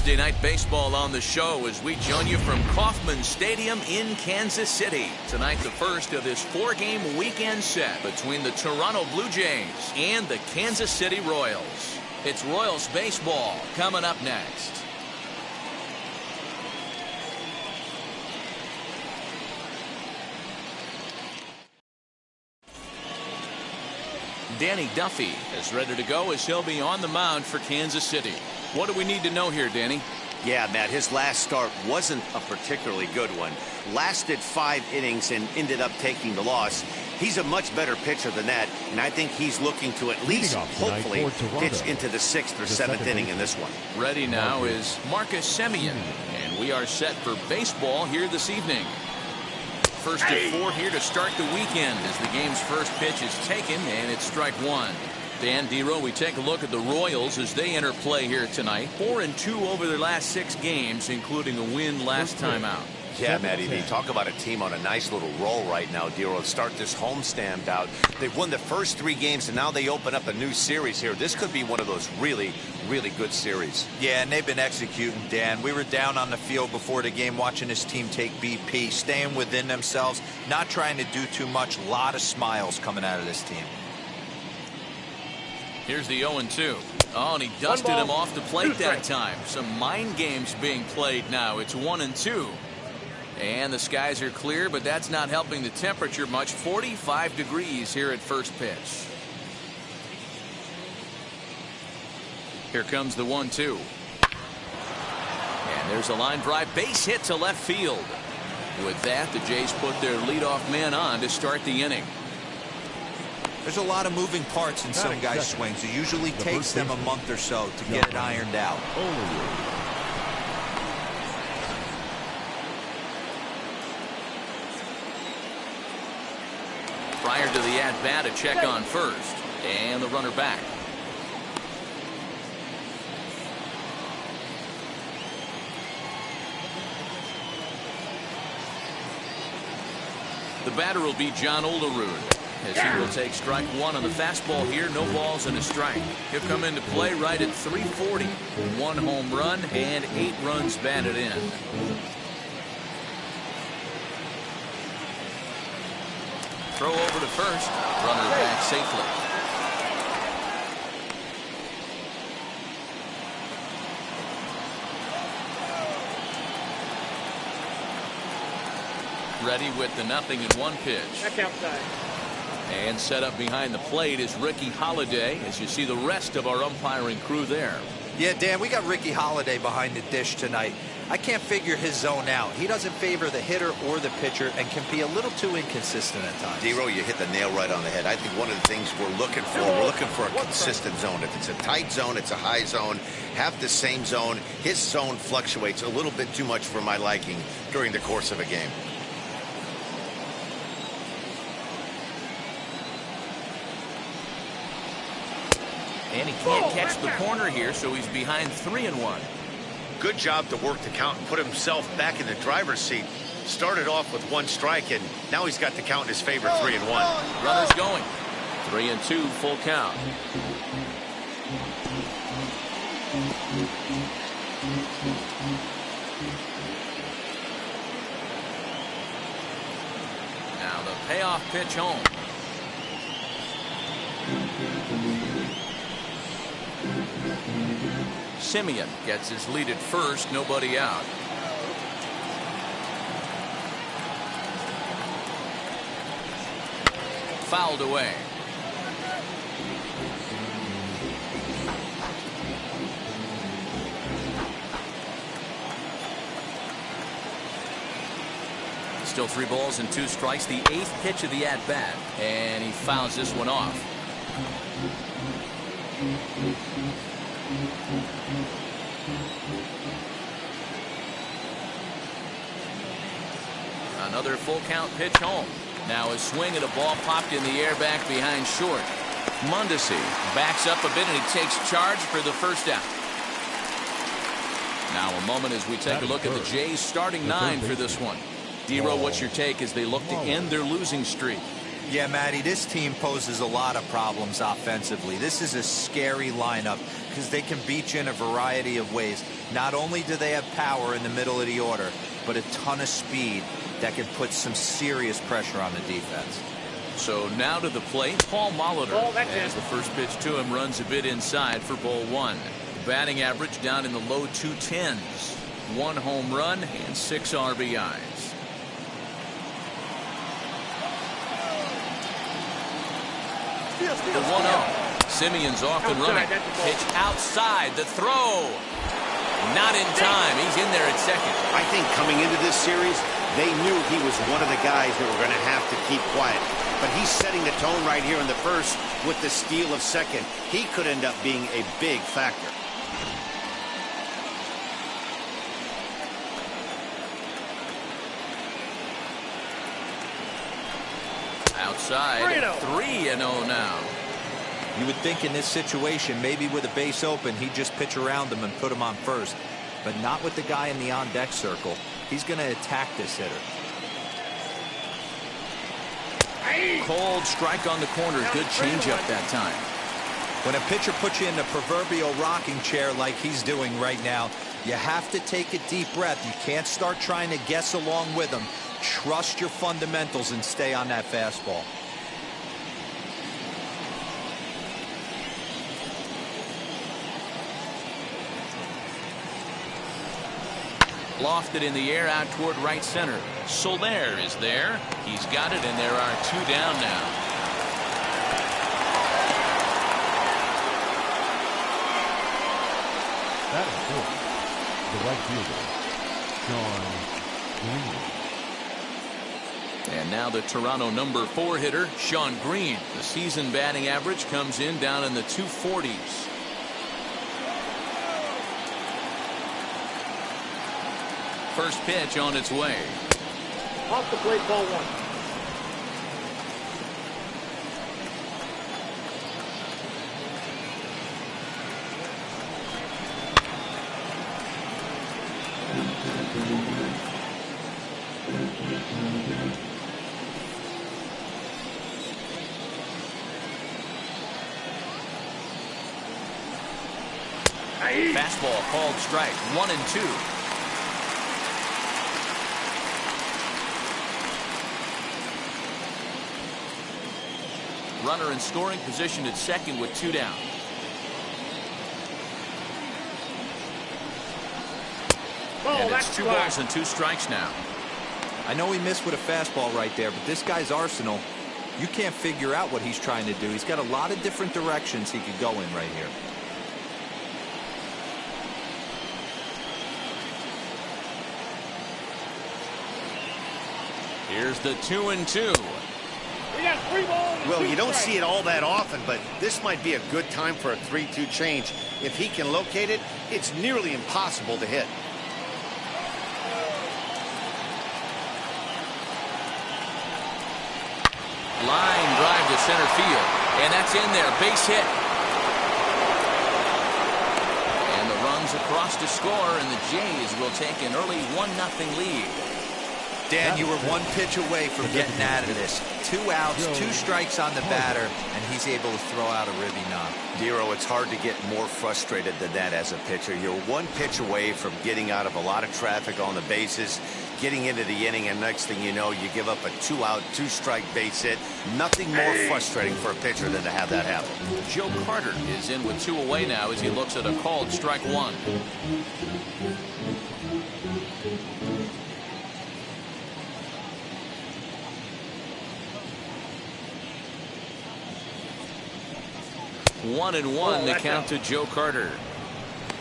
Thursday night baseball on the show as we join you from Kauffman Stadium in Kansas City. Tonight, the first of this 4-game weekend set between the Toronto Blue Jays and the Kansas City Royals. It's Royals baseball coming up next. Danny Duffy is ready to go as he'll be on the mound for Kansas City. What do we need to know here, Danny? Yeah, Matt, his last start wasn't a particularly good one. Lasted 5 innings and ended up taking the loss. He's a much better pitcher than that, and I think he's looking to at least, hopefully, pitch into the 6th or 7th inning in this one. Ready now is Marcus Semien, and we are set for baseball here this evening. First at 4 here to start the weekend as the game's first pitch is taken, and it's strike 1. Dan Dero, we take a look at the Royals as they enter play here tonight. 4-2 over their last 6 games, including a win last time out. Yeah, Matty, they talk about a team on a nice little roll right now, Dero. Start this homestand out. They've won the first 3 games, and now they open up a new series here. This could be one of those really, really good series. Yeah, and they've been executing, Dan. We were down on the field before the game watching this team take BP, staying within themselves, not trying to do too much. A lot of smiles coming out of this team. Here's the 0-2. Oh, and he dusted him off the plate that time. Some mind games being played now. It's 1-2. And the skies are clear, but that's not helping the temperature much. 45 degrees here at first pitch. Here comes the 1-2. And there's a line drive base hit to left field. With that, the Jays put their leadoff man on to start the inning. There's a lot of moving parts in some guys' swings. It usually takes them a month or so to get it ironed out. Prior to the at-bat, a check on first. And the runner back. The batter will be John Olerud, as he will take strike 1 on the fastball here. No balls and a strike. He'll come into play right at 340. 1 home run and 8 runs batted in. Throw over to first. Runner back safely. Ready with the 0-1 pitch. Back outside. And set up behind the plate is Ricky Holiday, as you see the rest of our umpiring crew there. Yeah, Dan, we got Ricky Holiday behind the dish tonight. I can't figure his zone out. He doesn't favor the hitter or the pitcher and can be a little too inconsistent at times. Dero, you hit the nail right on the head. I think one of the things we're looking for a consistent zone. If it's a tight zone, it's a high zone. Have the same zone. His zone fluctuates a little bit too much for my liking during the course of a game. And he can't catch the corner here, so he's behind 3-1. Good job to work the count and put himself back in the driver's seat. Started off with 1 strike, and now he's got the count in his favor, 3-1. Runners going. 3-2, full count. Now the payoff pitch home. Semien gets his lead at first, nobody out. Fouled away. Still 3 balls and 2 strikes, the 8th pitch of the at-bat, and he fouls this one off. Another full count pitch home. Now a swing and a ball popped in the air back behind short. Mondesi backs up a bit and he takes charge for the first out. Now a moment as we take a look at the Jays starting 9 for this one. Dero, what's your take as they look to end their losing streak? Yeah, Matty, this team poses a lot of problems offensively. This is a scary lineup because they can beat you in a variety of ways. Not only do they have power in the middle of the order, but a ton of speed that can put some serious pressure on the defense. So now to the plate, Paul Molitor, as the first pitch to him runs a bit inside for ball one. Batting average down in the low 210s. 1 home run and 6 RBIs. The 1-0. Simeon's off and running. Pitch outside. The throw. Not in time. He's in there at second. I think coming into this series, they knew he was one of the guys that were going to have to keep quiet. But he's setting the tone right here in the first with the steal of second. He could end up being a big factor. Outside, 3-0 now. You would think in this situation, maybe with a base open, he'd just pitch around them and put him on first. But not with the guy in the on-deck circle. He's going to attack this hitter. Cold strike on the corner. Good changeup that time. When a pitcher puts you in the proverbial rocking chair like he's doing right now, you have to take a deep breath. You can't start trying to guess along with him. Trust your fundamentals and stay on that fastball. Lofted in the air out toward right center. Soler is there. He's got it, and there are 2 down now. That is good. The right fielder, Sean Green. And now the Toronto number 4 hitter, Sean Green. The season batting average comes in down in the 240s. First pitch on its way. Off the plate, ball 1. Fastball called strike. 1-2. Runner in scoring position at second with 2 down. And it's 2 balls and 2 strikes now. I know he missed with a fastball right there, but this guy's arsenal, you can't figure out what he's trying to do. He's got a lot of different directions he could go in right here. Here's the 2-2. Well, you don't see it all that often, but this might be a good time for a 3-2 change. If he can locate it, it's nearly impossible to hit. Line drive to center field. And that's in there. Base hit. And the runs across to score, and the Jays will take an early 1-0 lead. Dan, you were 1 pitch away from getting out of this. 2 outs, 2 strikes on the batter, and he's able to throw out a ribby knob. Dero, it's hard to get more frustrated than that as a pitcher. You're 1 pitch away from getting out of a lot of traffic on the bases, getting into the inning, and next thing you know, you give up a 2-out, 2-strike base hit. Nothing more frustrating for a pitcher than to have that happen. Joe Carter is in with 2 away now as he looks at a called strike 1. One and one, the count to Joe Carter.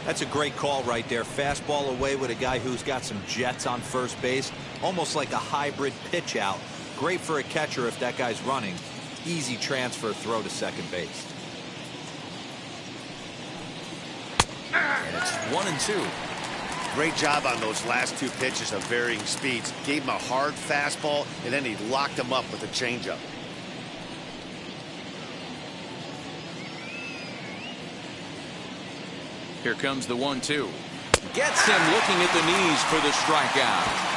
That's a great call right there. Fastball away with a guy who's got some jets on first base. Almost like a hybrid pitch out. Great for a catcher if that guy's running. Easy transfer throw to second base. And it's 1-2. Great job on those last 2 pitches of varying speeds. Gave him a hard fastball, and then he locked him up with a changeup. Here comes the 1-2. Gets him looking at the knees for the strikeout.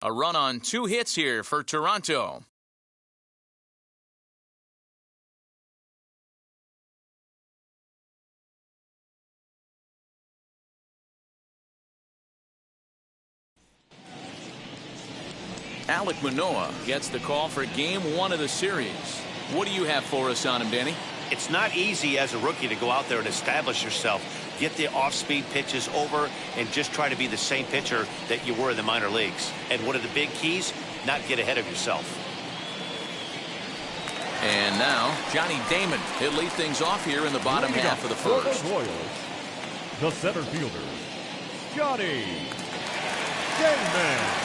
A run on 2 hits here for Toronto. Alek Manoah gets the call for game 1 of the series. What do you have for us on him, Danny? It's not easy as a rookie to go out there and establish yourself, get the off-speed pitches over, and just try to be the same pitcher that you were in the minor leagues. And one of the big keys, not get ahead of yourself. And now, Johnny Damon. He'll lead things off here in the bottom half of the first. Royals, the center fielder, Johnny Damon.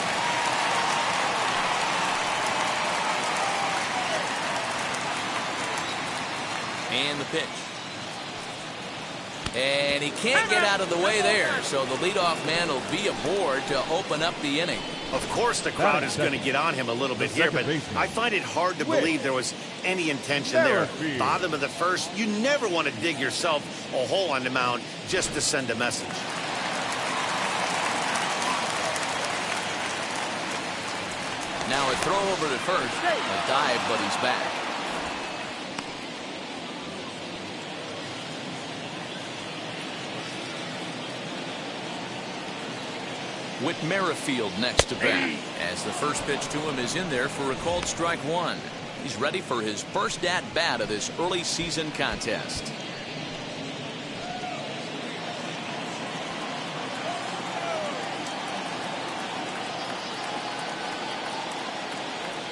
And the pitch. And he can't get out of the way there, so the leadoff man will be aboard to open up the inning. Of course the crowd is going to get on him a little bit here, but I find it hard to believe there was any intention there. Bottom of the first, you never want to dig yourself a hole on the mound just to send a message. Now a throw over to first. A dive, but he's back. Whit Merrifield next to bat, as the first pitch to him is in there for a called strike 1. He's ready for his first at bat of this early season contest.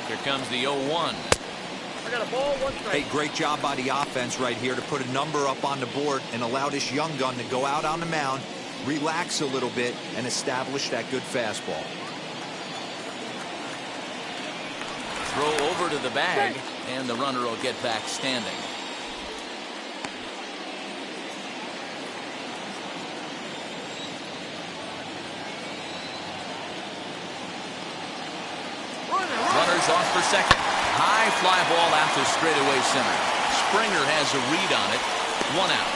Here comes the 0-1. I got a ball, 1 strike. Hey, great job by the offense right here to put a number up on the board and allow this young gun to go out on the mound, relax a little bit, and establish that good fastball. Throw over to the bag, and the runner will get back standing. Runner's off for second. High fly ball out to straightaway center. Springer has a read on it. 1 out.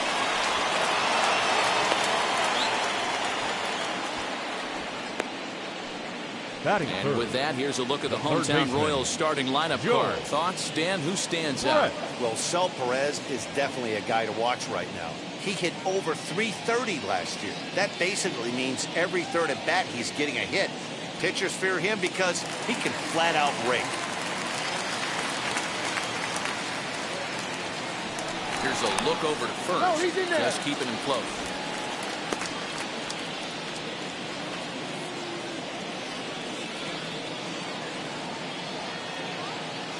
And with that, here's a look at the hometown Royals starting lineup card. Thoughts, Dan? Who stands out? Well, Cel Perez is definitely a guy to watch right now. He hit over .330 last year. That basically means every third at bat he's getting a hit. Pitchers fear him because he can flat out rake. Here's a look over to first. Oh, he's in there. Just keeping him close.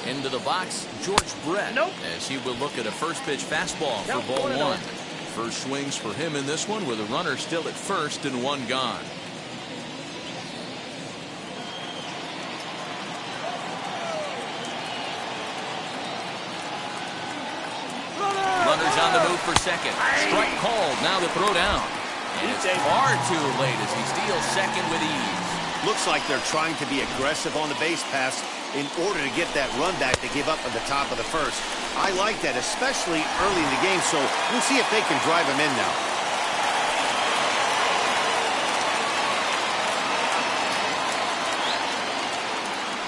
Into the box, George Brett. As he will look at a first pitch fastball for ball 1. First swings for him in this one with a runner still at first and 1 gone. Runners on the move for second. Strike called. Now the throw down. And it's far too late as he steals second with ease. Looks like they're trying to be aggressive on the base pass in order to get that run back to give up at the top of the first. I like that, especially early in the game, so we'll see if they can drive him in now.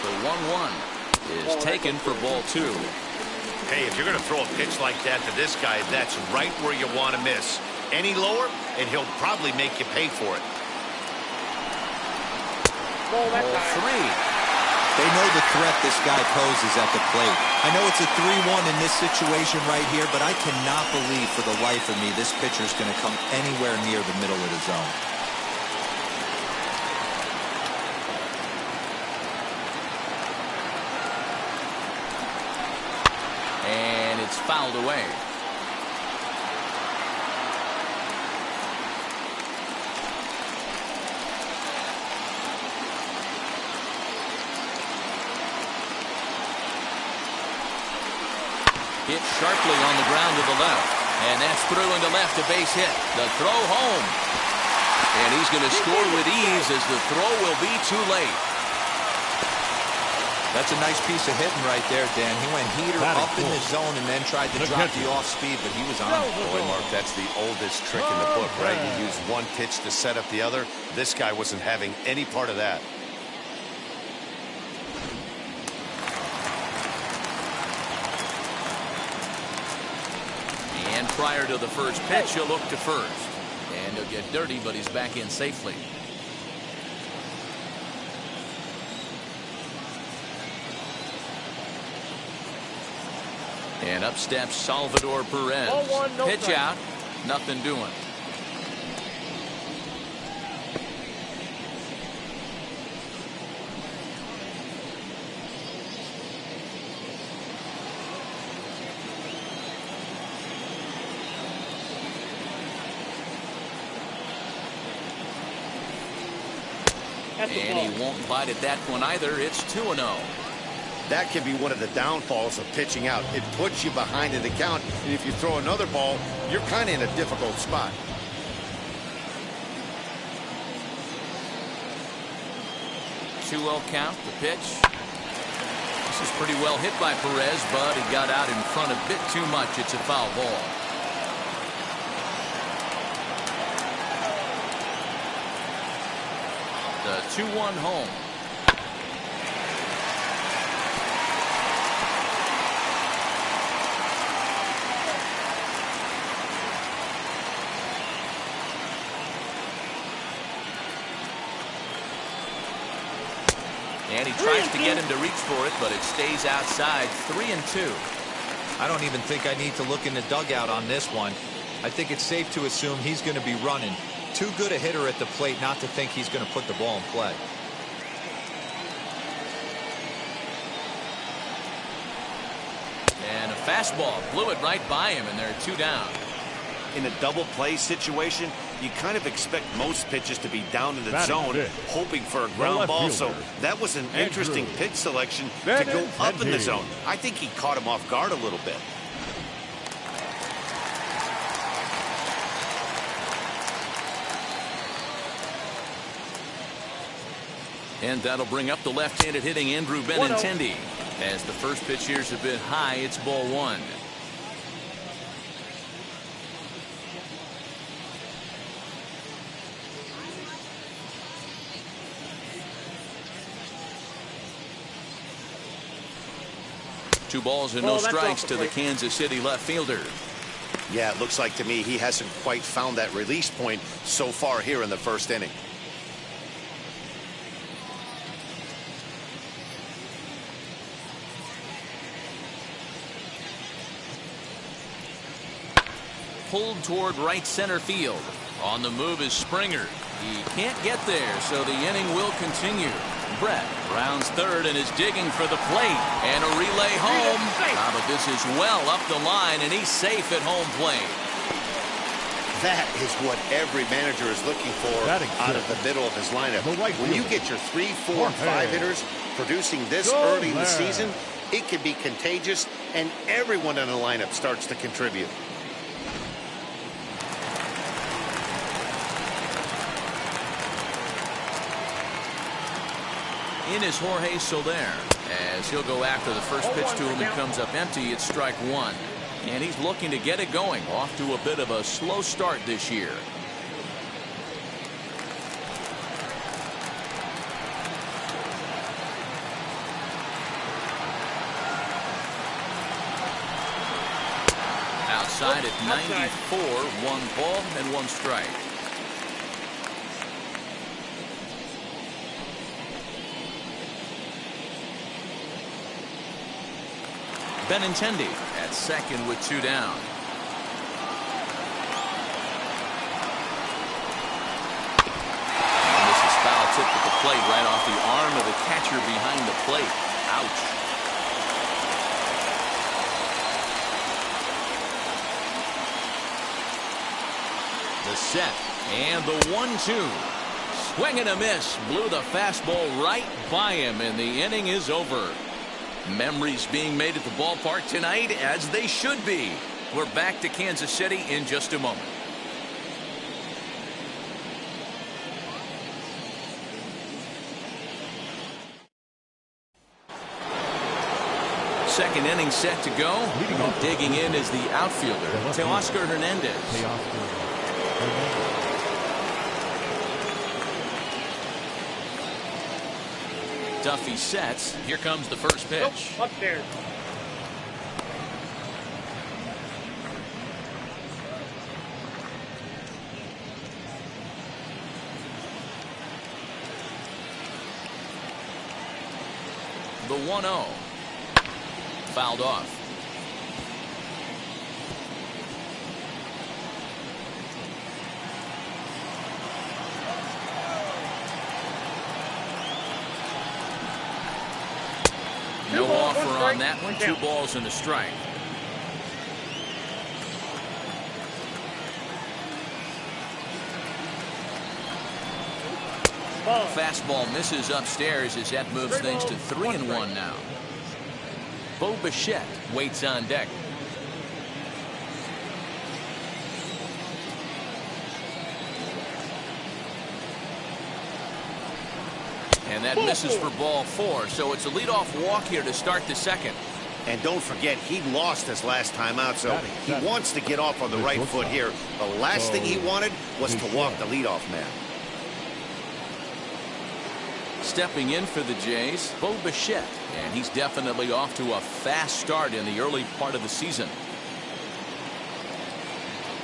The 1-1 is taken for ball 2. Hey, if you're going to throw a pitch like that to this guy, that's right where you want to miss. Any lower, and he'll probably make you pay for it. Ball, that Ball time. 3. They know the threat this guy poses at the plate. I know it's a 3-1 in this situation right here, but I cannot believe for the life of me this pitcher's going to come anywhere near the middle of the zone. And it's fouled away. Hit sharply on the ground to the left. And that's through into left, a base hit. The throw home. And he's going to score with ease as the throw will be too late. That's a nice piece of hitting right there, Dan. He went heater up in the zone and then tried to drop the off speed, but he was on. Boy, Mark, that's the oldest trick in the book, right? You use one pitch to set up the other. This guy wasn't having any part of that. And prior to the first pitch, he'll look to first. And he'll get dirty, but he's back in safely. And up steps Salvador Perez. 0-1, no Pitch strike. out. Nothing doing. That's the And ball. he won't bite at that one either. It's 2-0. That can be one of the downfalls of pitching out. It puts you behind in the count, and if you throw another ball, you're kind of in a difficult spot. Two-0 count. The pitch. This is pretty well hit by Perez, but he got out in front a bit too much. It's a foul ball. The 2-1 home. And he tries to get him to reach for it, but it stays outside. 3-2. I don't even think I need to look in the dugout on this one. I think it's safe to assume he's going to be running. Too good a hitter at the plate not to think he's going to put the ball in play. And a fastball blew it right by him, and there are 2 down. In a double play situation, you kind of expect most pitches to be down in the Batting zone, fifth. hoping for a ground left ball. So fielder, that was an interesting Andrew. pitch selection to go up in the Benintendi. zone. I think he caught him off guard a little bit. And that'll bring up the left-handed hitting Andrew Benintendi. As the first pitch here's a bit high, it's ball 1. Two balls and no That's strikes off to the the plate. Kansas City left fielder. Yeah, it looks like to me he hasn't quite found that release point so far here in the first inning. Pulled toward right center field. On the move is Springer. He can't get there, so the inning will continue. Brett rounds third and is digging for the plate. And a relay home. But this is well up the line, and he's safe at home plate. That is what every manager is looking for Batting out of fifth. the middle of his lineup. The right When you fielder, get your 3, 4, and 5 hitters producing this Go early in the there. season, it can be contagious, and everyone in the lineup starts to contribute. In is Jorge Soler, as he'll go after the first pitch to him. It comes up empty. It's strike 1. And he's looking to get it going. Off to a bit of a slow start this year. Outside at 94, 1 ball and 1 strike. Benintendi at second with 2 down. And this is foul tip at the plate, right off the arm of the catcher behind the plate. Ouch. The set and the 1-2. Swing and a miss. Blew the fastball right by him, and the inning is over. Memories being made at the ballpark tonight, as they should be. We're back to Kansas City in just a moment. Second inning set to go. Leading off the Digging in is the outfielder, left fielder, Teoscar Hernandez. Duffy sets. Here comes the first pitch. Nope, upstairs. The 1-0. Fouled off. offer on that one. 2 balls and a strike. Fastball misses upstairs as that moves things to 3-1 now. Bo Bichette waits on deck. And that misses for ball 4, so it's a leadoff walk here to start the second. And don't forget, he lost his last time out, so he wants to get off on the right foot here. The last thing he wanted was to walk the leadoff man. Stepping in for the Jays, Bo Bichette, and he's definitely off to a fast start in the early part of the season.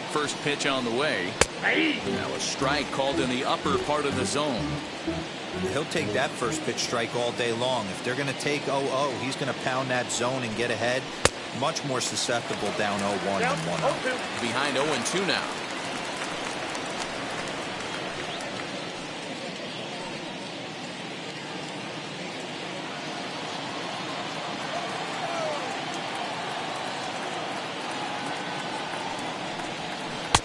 First pitch on the way. Now a strike called in the upper part of the zone. He'll take that first pitch strike all day long. If they're going to take 0-0, he's going to pound that zone and get ahead. Much more susceptible down 0-1 than 1-0. Behind 0-2 now.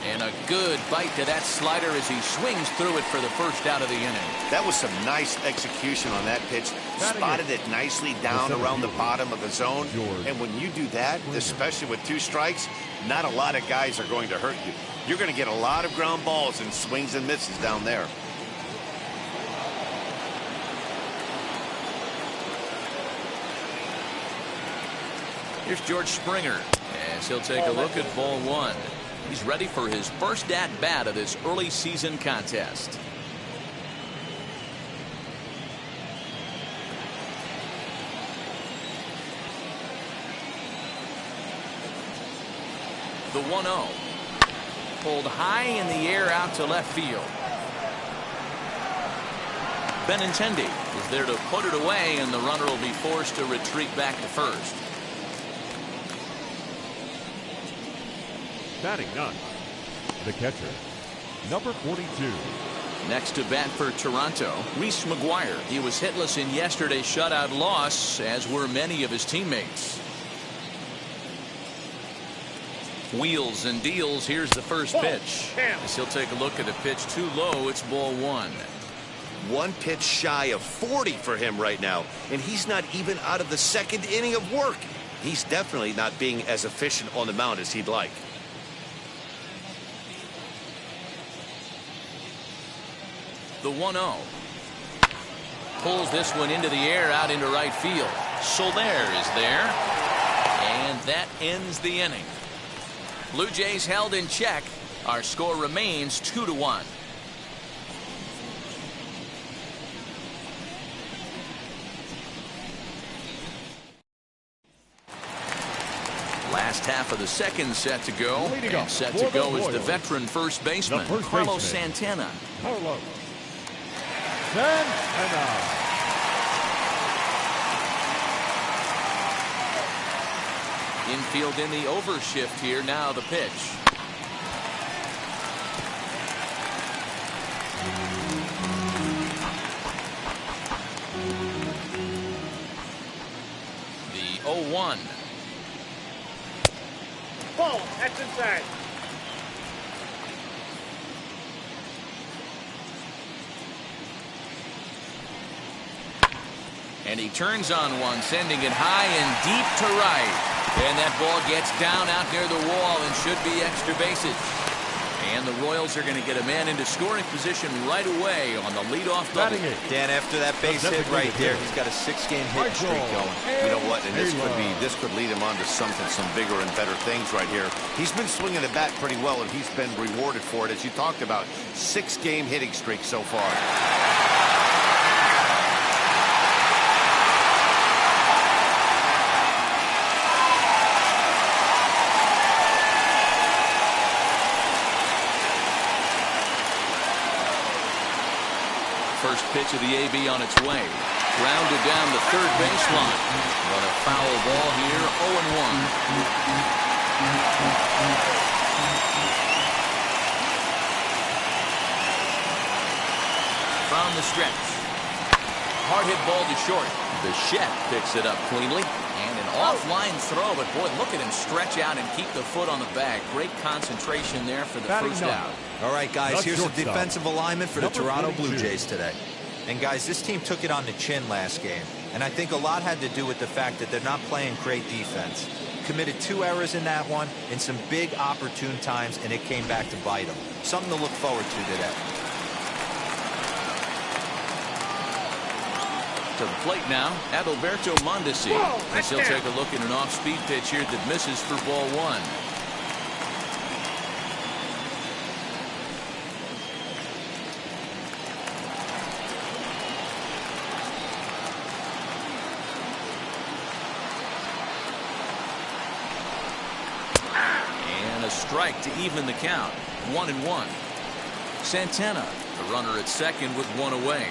And a good bite to that slider as he swings through it for the first out of the inning. That was some nice execution on that pitch. Spotted it nicely down around the bottom of the zone. And when you do that, especially with 2 strikes, not a lot of guys are going to hurt you. You're going to get a lot of ground balls and swings and misses down there. Here's George Springer as he'll take a look at ball 1. He's ready for his first at-bat of this early season contest. The 1-0. Pulled high in the air out to left field. Benintendi is there to put it away, and the runner will be forced to retreat back to first. Batting 9, the catcher, number 42. Next to bat for Toronto, Reese McGuire. He was hitless in yesterday's shutout loss, as were many of his teammates. Wheels and deals. Here's the first pitch. As he'll take a look at a pitch too low. It's ball 1. 1 pitch shy of 40 for him right now, and he's not even out of the second inning of work. He's definitely not being as efficient on the mound as he'd like. The 1-0. Pulls this one into the air out into right field. Soler is there. And that ends the inning. Blue Jays held in check. Our score remains 2-1. Last half of the second set to go. And set to go is the veteran first baseman, Carlos Santana. Carlos Santana. Infield in the overshift here. Now the pitch. The 0-1. Ball. That's inside. And he turns on one, sending it high and deep to right. And that ball gets down out near the wall and should be extra bases. And the Royals are going to get a man into scoring position right away on the leadoff double. Dan, after that base hit right there, he's got a 6-game hit streak going. You know what? And this could lead him on to some bigger and better things right here. He's been swinging the bat pretty well, and he's been rewarded for it, as you talked about. 6-game hitting streak so far. First pitch of the AB on its way. Grounded down the third baseline. But a foul ball here, 0-1. From the stretch. Hard hit ball to short. Bichette picks it up cleanly. And Offline throw, but boy, look at him stretch out and keep the foot on the bag. Great concentration there for the first out. All right, guys, here's the defensive alignment for the Toronto Blue 42. Jays today. And, guys, this team took it on the chin last game. And I think a lot had to do with the fact that they're not playing great defense. Committed 2 errors in that one in some big opportune times, and it came back to bite them. Something to look forward to today. To the plate now, Adalberto Mondesi. As he'll take a look at an off-speed pitch here that misses for ball 1. And a strike to even the count. 1-1. Santana, the runner at second with 1 away.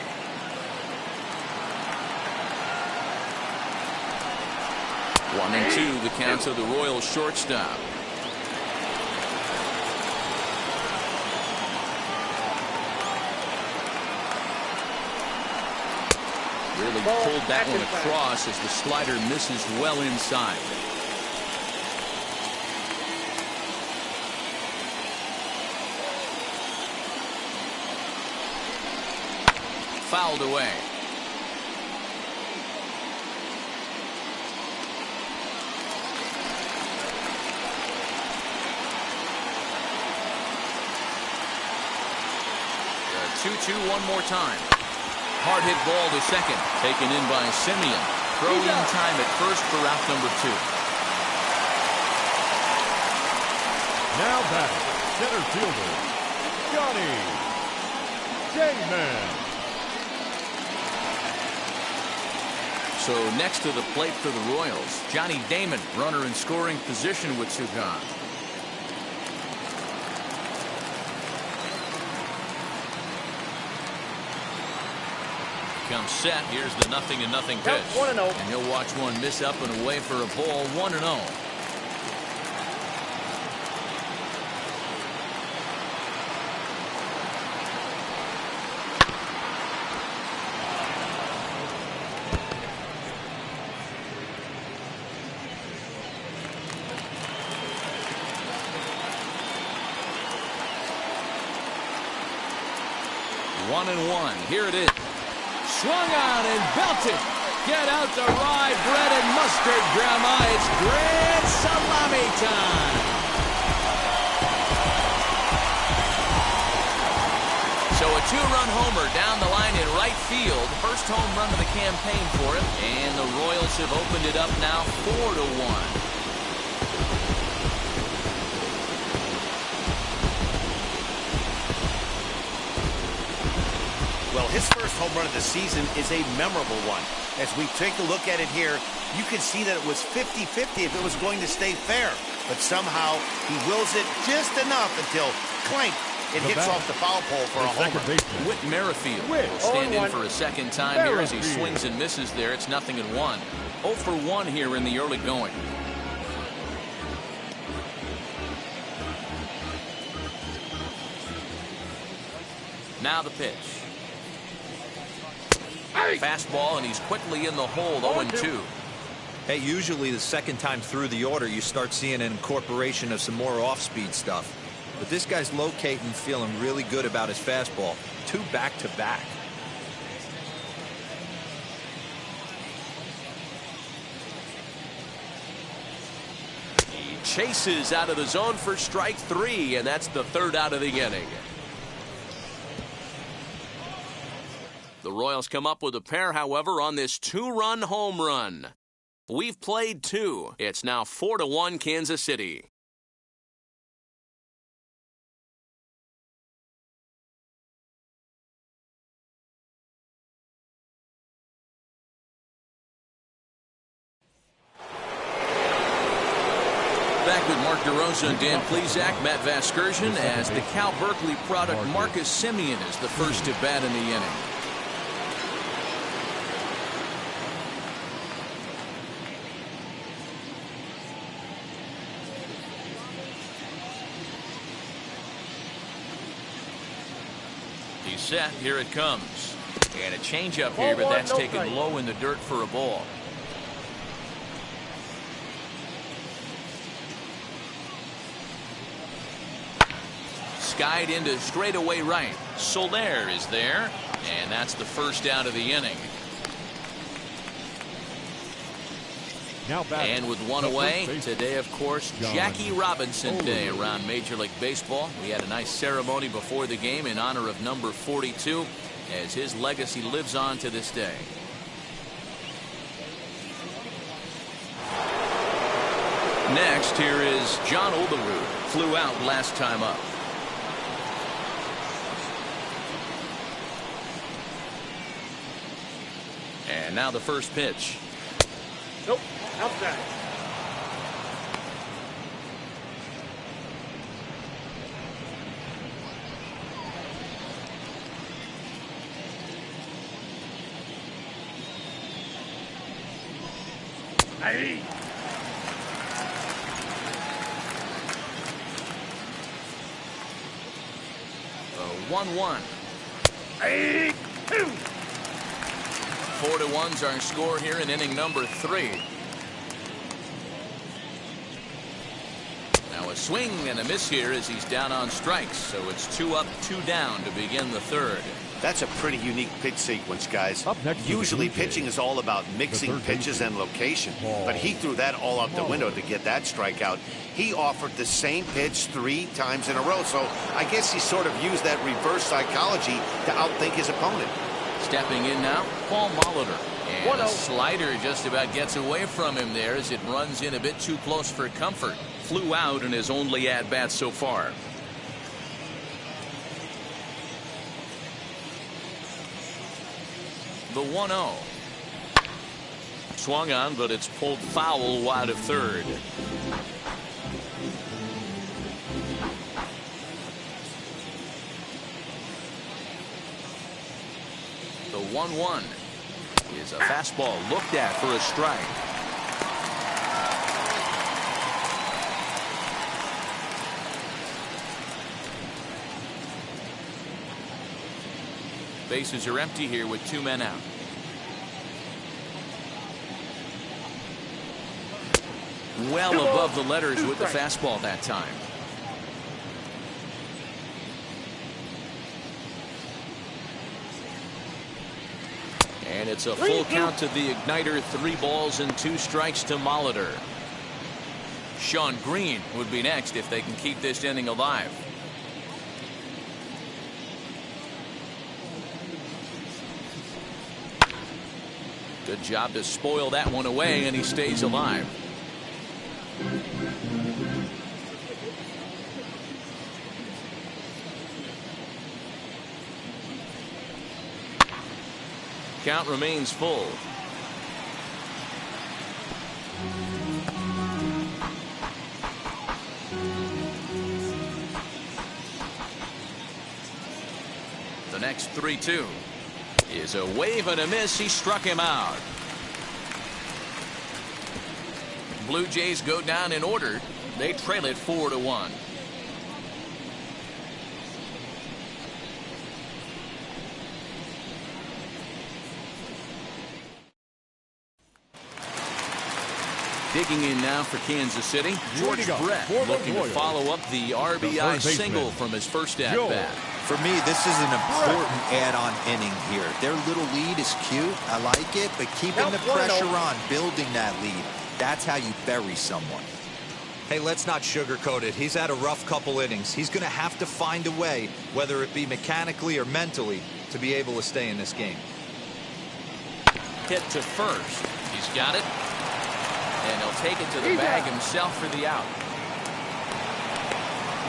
One and two, the count to the Royals shortstop. Really pulled that one across as the slider misses well inside. Fouled away. The 2-2 one more time. Hard hit ball to second. Taken in by Semien. Throw in time at first for out number 2. Now batting, center fielder, Johnny Damon. So next to the plate for the Royals, Johnny Damon, runner in scoring position with 2 gone. Comes set. Here's the 0-0 pitch. 1-0. And he'll watch one miss up and away for a ball. 1-0. One and one. Here it is. Swung on and belted. Get out the rye bread and mustard, Grandma. It's grand salami time. So a 2-run homer down the line in right field. First home run of the campaign for him. And the Royals have opened it up now 4-1. Well, his first home run of the season is a memorable one. As we take a look at it here, you can see that it was 50-50 if it was going to stay fair. But somehow he wills it just enough until clank, it hits off the foul pole for a homer. Whit Merrifield will stand in for a second time here as he swings and misses there. It's 0-1. 0 for 1 here in the early going. Now the pitch. Fastball, and he's quickly in the hole. 0-2. Hey, usually the second time through the order, you start seeing an incorporation of some more off-speed stuff. But this guy's locating, feeling really good about his fastball. 2 back-to-back. He chases out of the zone for strike 3, and that's the 3rd out of the inning. The Royals come up with a pair, however, on this 2-run home run. We've played 2. It's now 4-1 Kansas City. Back with Mark DeRosa and Dan Plesac, Matt Vasgersian, as the Cal Berkeley product Marcus Semien is the first to bat in the inning. He's set. Here it comes. And a changeup here, but that's taken low in the dirt for a ball. skied into straightaway right. Soler is there, and that's the first out of the inning. And with one away, today, of course, Jackie Robinson Day around Major League Baseball. We had a nice ceremony before the game in honor of number 42, as his legacy lives on to this day. Next, here is John Olerud. Flew out last time up. And now the first pitch. Nope. Outside. Hey. 1-1. 4-1's our score here in inning number 3. Now a swing and a miss here as he's down on strikes, so it's 2 up, 2 down to begin the third. That's a pretty unique pitch sequence, guys. Usually pitching is all about mixing pitches and location, but he threw that all out the window to get that strikeout. He offered the same pitch 3 times in a row, so I guess he sort of used that reverse psychology to outthink his opponent. Stepping in now, Paul Molitor. And a slider just about gets away from him there as it runs in a bit too close for comfort. Flew out in his only at-bat so far. The 1-0. Swung on, but it's pulled foul wide of third. The 1-1 is a fastball looked at for a strike. Bases are empty here with 2 men out. Well above the letters with the fastball that time. And it's a full count to the igniter. 3 balls and 2 strikes to Molitor. Sean Green would be next if they can keep this inning alive. Good job to spoil that one away, and he stays alive. Count remains full. The next 3-2 is a wave and a miss. He struck him out. Blue Jays go down in order. They trail it 4-1. Digging in now for Kansas City, George Brett looking to follow up the RBI single from his first at-bat. For me, this is an important add-on inning here. Their little lead is cute. I like it, but keeping the pressure on, building that lead, that's how you bury someone. Hey, let's not sugarcoat it. He's had a rough couple innings. He's going to have to find a way, whether it be mechanically or mentally, to be able to stay in this game. Hit to first. He's got it. And he'll take it to the bag himself for the out.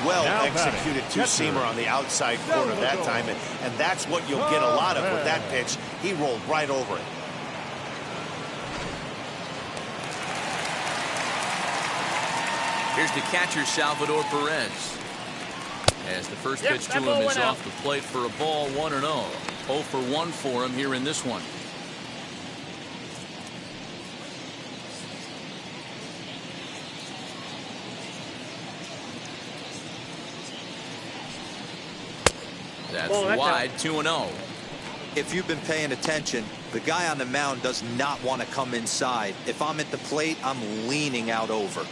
Well executed two-seamer on the outside corner that time, and that's what you'll get a lot of with that pitch. He rolled right over it. Here's the catcher, Salvador Perez. As the first pitch to him is off the plate for a ball, 1-0. 0 for 1 for him here in this one. That's wide, 2-0. If you've been paying attention, the guy on the mound does not want to come inside. If I'm at the plate, I'm leaning out over.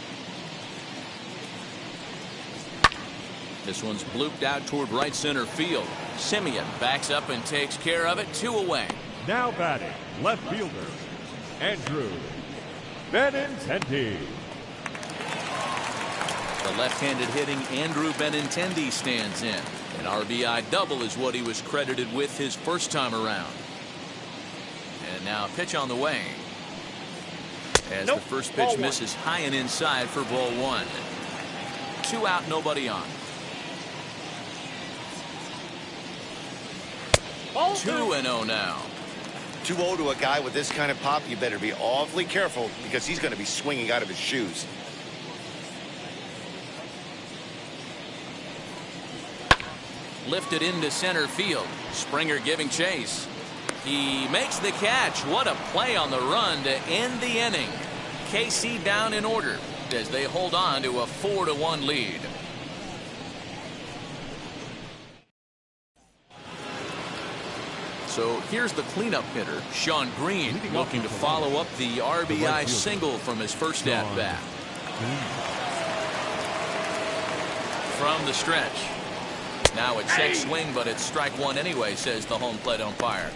This one's blooped out toward right center field. Semien backs up and takes care of it. 2 away. Now batting, left fielder, Andrew Benintendi. The left-handed hitting Andrew Benintendi stands in. An RBI double is what he was credited with his first time around. And now a pitch on the way. As the first pitch misses high and inside for ball 1. 2 out, nobody on. 2-0 now. 2-0 to a guy with this kind of pop, you better be awfully careful because he's going to be swinging out of his shoes. Lifted into center field. Springer giving chase. He makes the catch. What a play on the run to end the inning. KC down in order as they hold on to a 4-1 lead. So here's the cleanup hitter, Sean Green, looking to follow up the RBI single from his first at-bat. From the stretch. Now a check swing, but it's strike 1 anyway, says the home plate umpire.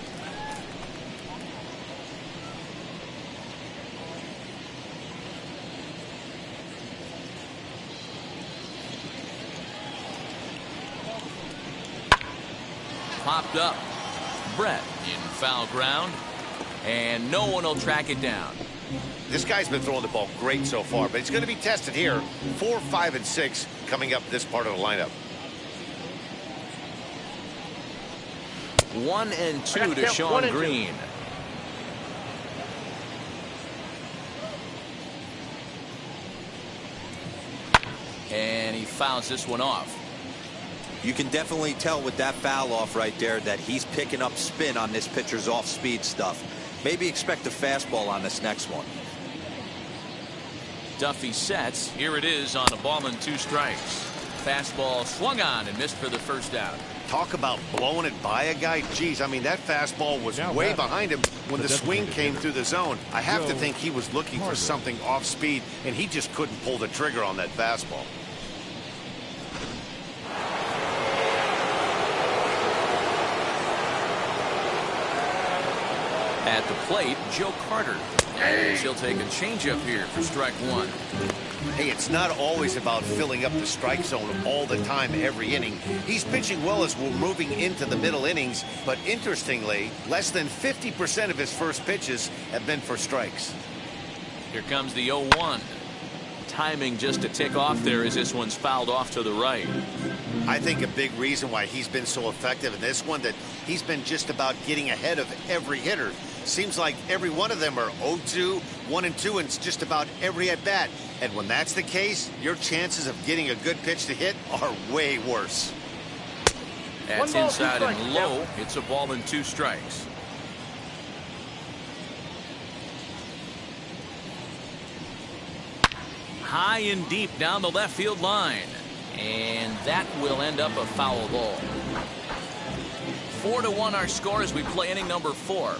Popped up. Brett in foul ground, and no one will track it down. This guy's been throwing the ball great so far, but it's going to be tested here. 4, 5, and 6 coming up this part of the lineup. 1 and 2 to Sean Green. And he fouls this one off. You can definitely tell with that foul off right there that he's picking up spin on this pitcher's off-speed stuff. Maybe expect a fastball on this next one. Duffy sets. Here it is on a ball and 2 strikes. Fastball swung on and missed for the first out. Talk about blowing it by a guy. Geez, I mean, that fastball was way behind him when the swing came through the zone. I have to think he was looking for something off speed, and he just couldn't pull the trigger on that fastball. At the plate, Joe Carter. He'll take a changeup here for strike 1. Hey, it's not always about filling up the strike zone all the time every inning. He's pitching well as we're moving into the middle innings, but interestingly, less than 50% of his first pitches have been for strikes. Here comes the 0-1. Timing just to tick off there as this one's fouled off to the right. I think a big reason why he's been so effective in this one that he's been just about getting ahead of every hitter. Seems like every one of them are 0-2, 1-2, and it's just about every at bat. And when that's the case, your chances of getting a good pitch to hit are way worse. That's inside and low. It's a ball and 2 strikes. High and deep down the left field line. And that will end up a foul ball. 4-1 our score as we play inning number 4.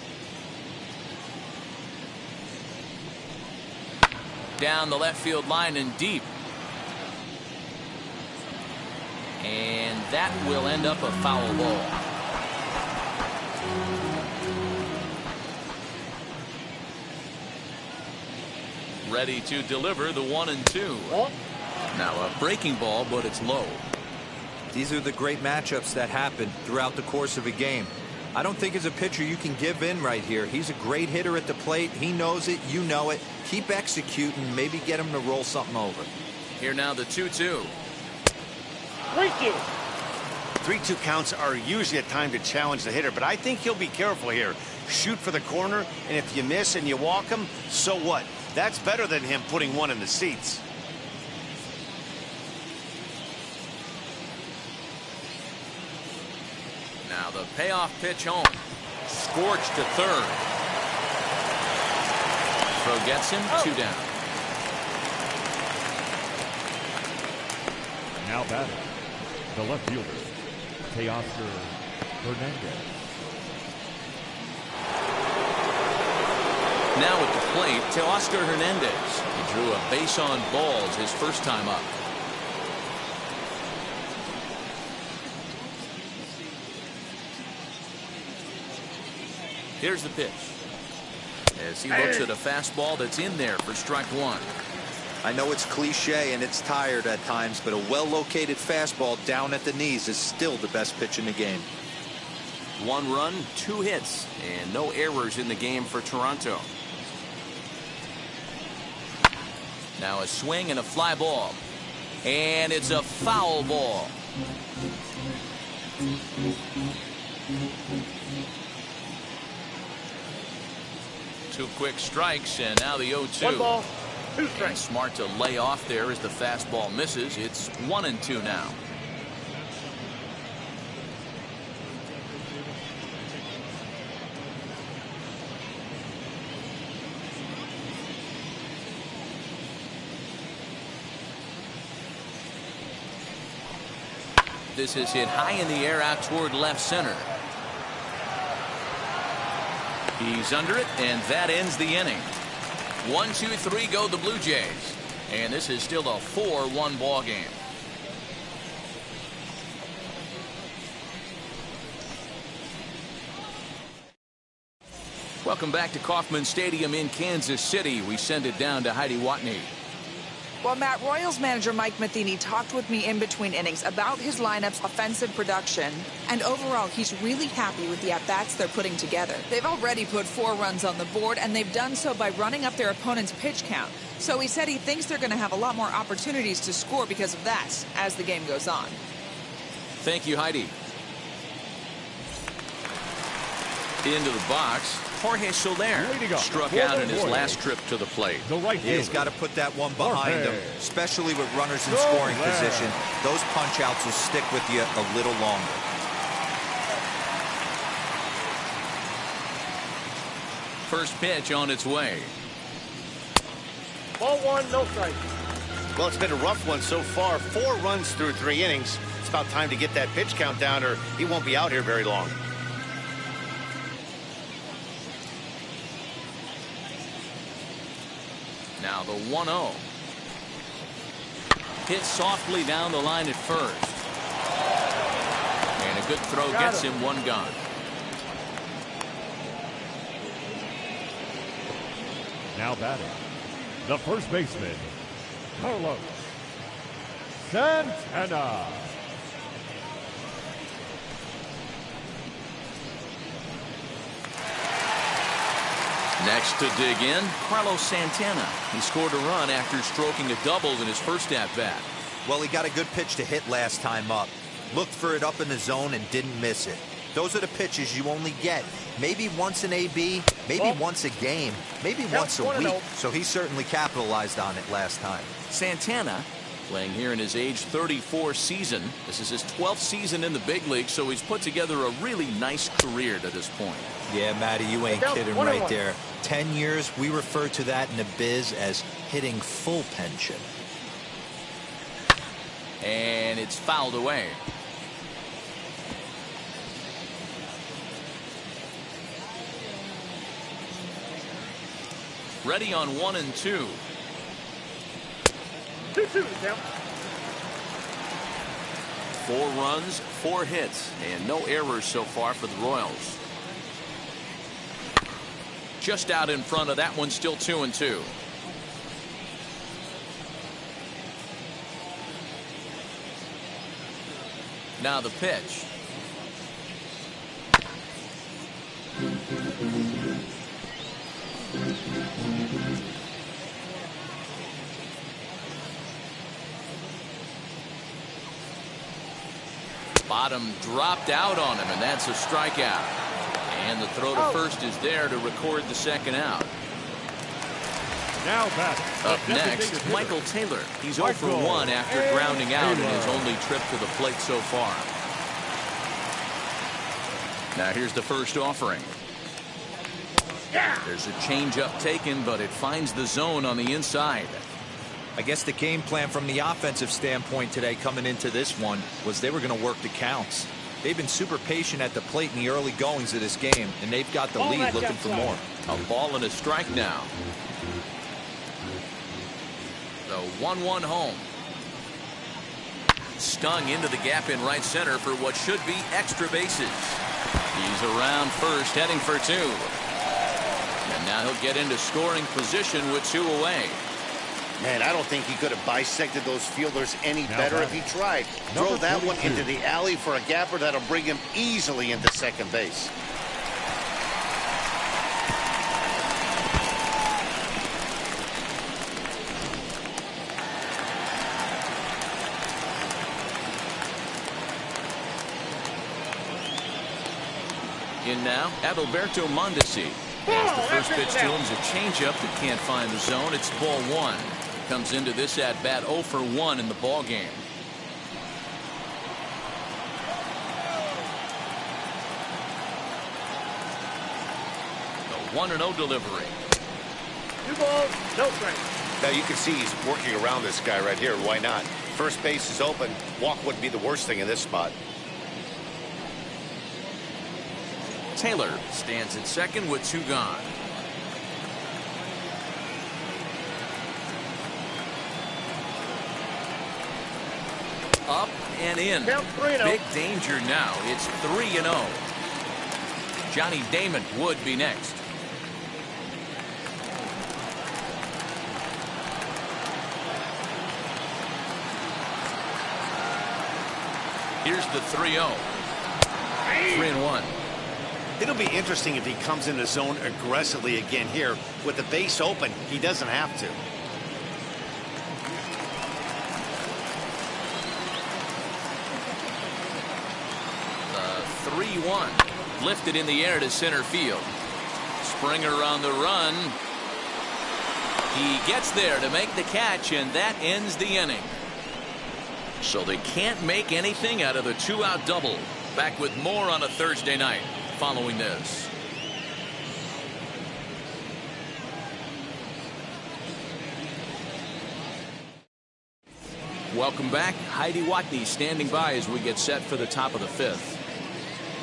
Down the left field line and deep. And that will end up a foul ball. Ready to deliver the 1-2. Now a breaking ball, but it's low. These are the great matchups that happen throughout the course of a game. I don't think as a pitcher you can give in right here. He's a great hitter at the plate. He knows it. You know it. Keep executing. Maybe get him to roll something over. Here now the 2-2. 3-2. 3-2 counts are usually a time to challenge the hitter, but I think he'll be careful here. Shoot for the corner, and if you miss and you walk him, so what? That's better than him putting one in the seats. Now the payoff pitch home. Scorched to third. Throw gets him. 2 down. Now batting, the left fielder, Teoscar Hernandez. Now at the plate, Teoscar Hernandez. He drew a base on balls his first time up. Here's the pitch. As he looks at a fastball that's in there for strike one. I know it's cliche and it's tired at times, but a well-located fastball down at the knees is still the best pitch in the game. 1 run, 2 hits, and no errors in the game for Toronto. Now a swing and a fly ball. And it's a foul ball. Two quick strikes, and now the 0-2. 1 ball, 2 And strikes. smart to lay off there as the fastball misses. It's 1-2 now. This is hit high in the air out toward left center. He's under it, and that ends the inning. 1, 2, 3 go the Blue Jays. And this is still a 4-1 ball game. Welcome back to Kauffman Stadium in Kansas City. We send it down to Heidi Watney. Well, Matt, Royals manager Mike Matheny talked with me in between innings about his lineup's offensive production. And overall, he's really happy with the at-bats they're putting together. They've already put 4 runs on the board, and they've done so by running up their opponent's pitch count. So he said he thinks they're going to have a lot more opportunities to score because of that as the game goes on. Thank you, Heidi. Into the box, Jorge Soler struck out in his last trip to the plate. Yeah, he's got to put that one behind him, especially with runners in scoring position. Those punch outs will stick with you a little longer. First pitch on its way. Ball 1, no strikes. Well, it's been a rough one so far. 4 runs through 3 innings. It's about time to get that pitch count down, or he won't be out here very long. Now the 1-0. Hit softly down the line at first. And a good throw gets him 1 gone. Now batting, the first baseman, Carlos Santana. Next to dig in, Carlos Santana. He scored a run after stroking a double in his first at-bat. Well, he got a good pitch to hit last time up. Looked for it up in the zone and didn't miss it. Those are the pitches you only get maybe once in AB, maybe once a game, maybe once a week. So he certainly capitalized on it last time. Santana playing here in his age 34 season. This is his 12th season in the big league, so he's put together a really nice career to this point. Yeah, Matty, you ain't kidding right there. 10 years, we refer to that in the biz as hitting full pension. And it's fouled away. Ready on 1 and 2. 2-2 the count. 4 runs, 4 hits, and no errors so far for the Royals. Just out in front of that one, still 2 and 2. Now the pitch. Bottom dropped out on him, and that's a strikeout. And the throw to first is there to record the second out. Now batting, Up next, Michael Taylor. He's 0 for 1 after grounding out in his only trip to the plate so far. Now here's the first offering. There's a changeup taken, but it finds the zone on the inside. I guess the game plan from the offensive standpoint today coming into this one was they were going to work the counts. They've been super patient at the plate in the early goings of this game, and they've got the lead looking for more. A ball and a strike now. The 1-1 home. Stung into the gap in right center for what should be extra bases. He's around first, heading for two. And now he'll get into scoring position with two away. Man, I don't think he could have bisected those fielders any Now better if batting. he tried. Number Throw that one 22. into the alley for a gapper that'll bring him easily into second base. In now, Adalberto Mondesi. As the first pitch to him is a changeup that can't find the zone. It's ball one. Comes into this at bat 0 for 1 in the ball game. The 1-0 delivery. 2 balls, no strikes. Now you can see he's working around this guy right here. Why not? First base is open. Walk wouldn't be the worst thing in this spot. Taylor stands at second with 2 gone. Up and in. Count 3-0. Big danger now. It's 3-0. Johnny Damon would be next. Here's the 3-0. 3-1. It'll be interesting if he comes in the zone aggressively again here. With the base open, he doesn't have to. The 3-1. Lifted in the air to center field. Springer on the run. He gets there to make the catch, and that ends the inning. So they can't make anything out of the 2-out double. Back with more on a Thursday night following this. Welcome back. Heidi Watney standing by as we get set for the top of the 5th.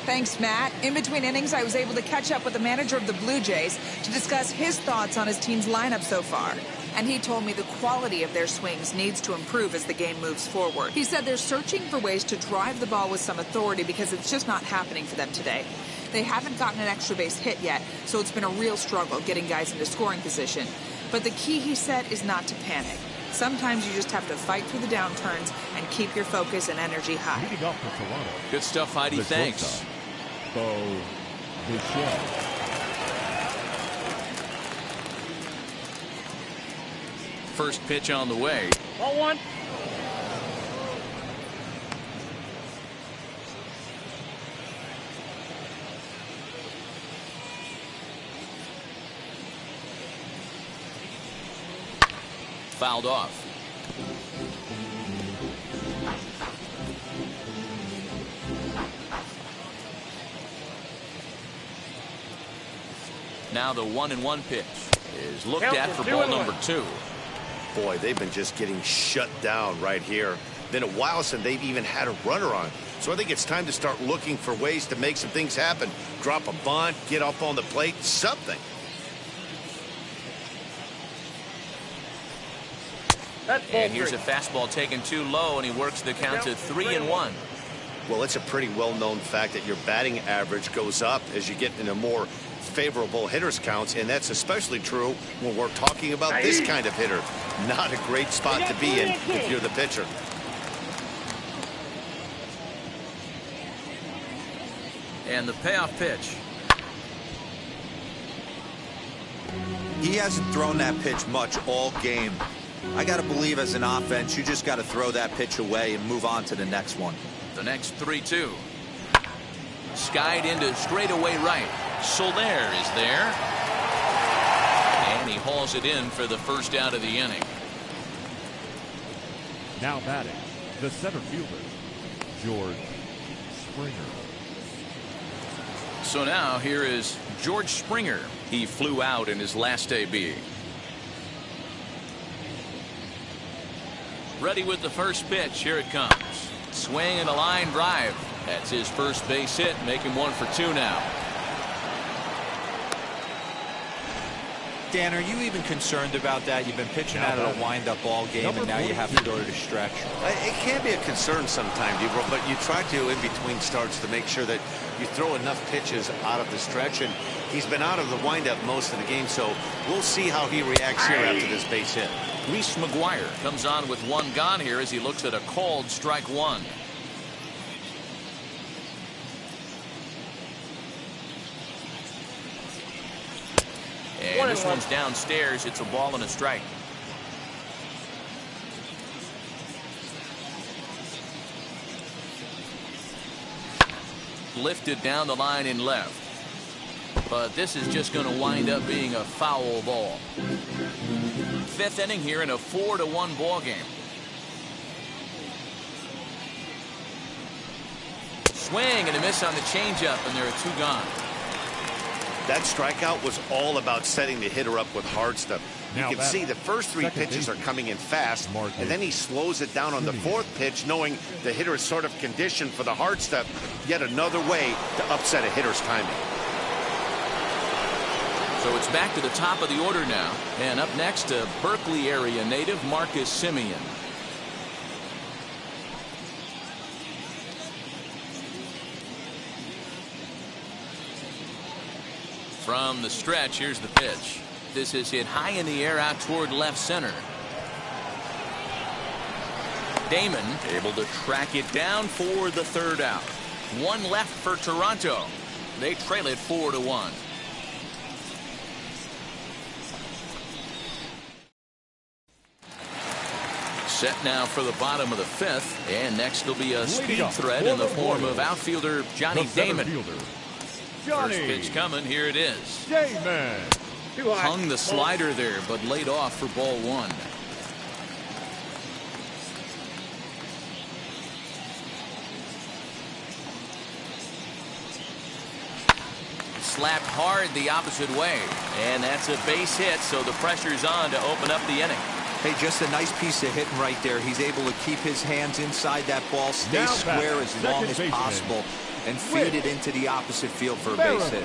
Thanks, Matt. In between innings, I was able to catch up with the manager of the Blue Jays to discuss his thoughts on his team's lineup so far. And he told me the quality of their swings needs to improve as the game moves forward. He said they're searching for ways to drive the ball with some authority because it's just not happening for them today. They haven't gotten an extra base hit yet, so it's been a real struggle getting guys into scoring position. But the key, he said, is not to panic. Sometimes you just have to fight through the downturns and keep your focus and energy high. Leading up for Toronto. Good stuff, Heidi. The Thanks. shortstop, Bo Bichette. First pitch on the way. Ball 1. Fouled off. Now the 1-1 pitch is looked at for ball number 2. Boy, they've been just getting shut down right here. Been a while since they've even had a runner on. So I think it's time to start looking for ways to make some things happen. Drop a bunt, get up on the plate, something. That's ball And here's 3. a fastball taken too low, and he works the count to 3-1. Well, it's a pretty well-known fact that your batting average goes up as you get into more favorable hitters counts, and that's especially true when we're talking about this kind of hitter. Not a great spot to be in if you're the pitcher. And the payoff pitch. He hasn't thrown that pitch much all game. I got to believe as an offense, you just got to throw that pitch away and move on to the next one. The next 3-2. Skied into straightaway right. Soler is there. And he hauls it in for the first out of the inning. Now batting, the center fielder, George Springer. So now here is George Springer. He flew out in his last AB. Ready with the first pitch. Here it comes. Swing and a line drive. That's his first base hit. Make him 1 for 2 now. Dan, are you even concerned about that? You've been pitching out of a wind-up ball game, and now you have to go to the stretch. It can be a concern sometimes, but you try to, in between starts, to make sure that you throw enough pitches out of the stretch. And he's been out of the windup most of the game, so we'll see how he reacts here after this base hit. Reese McGuire comes on with one gone here as he looks at a called strike one. And this one's downstairs. It's a ball and a strike. Lifted down the line in left. But this is just going to wind up being a foul ball. Fifth inning here in a 4-1 ball game. Swing and a miss on the changeup, and there are two gone. That strikeout was all about setting the hitter up with hard stuff. You can see the first three pitches are coming in fast, and then he slows it down on the fourth pitch, knowing the hitter is sort of conditioned for the hard stuff. Yet another way to upset a hitter's timing. So it's back to the top of the order now. And up next, a Berkeley area native, Marcus Semien. From the stretch, here's the pitch. This is hit high in the air out toward left center. Damon able to track it down for the third out. One left for Toronto. They trail it 4-1. Set now for the bottom of the fifth, and next will be a speed threat in the form of outfielder Johnny Damon. First pitch coming, here it is. Damon. Hung the slider there, but laid off for ball one. Slapped hard the opposite way, and that's a base hit, so the pressure's on to open up the inning. Hey, just a nice piece of hitting right there. He's able to keep his hands inside that ball, stay square as long as possible, and feed it into the opposite field for a base hit.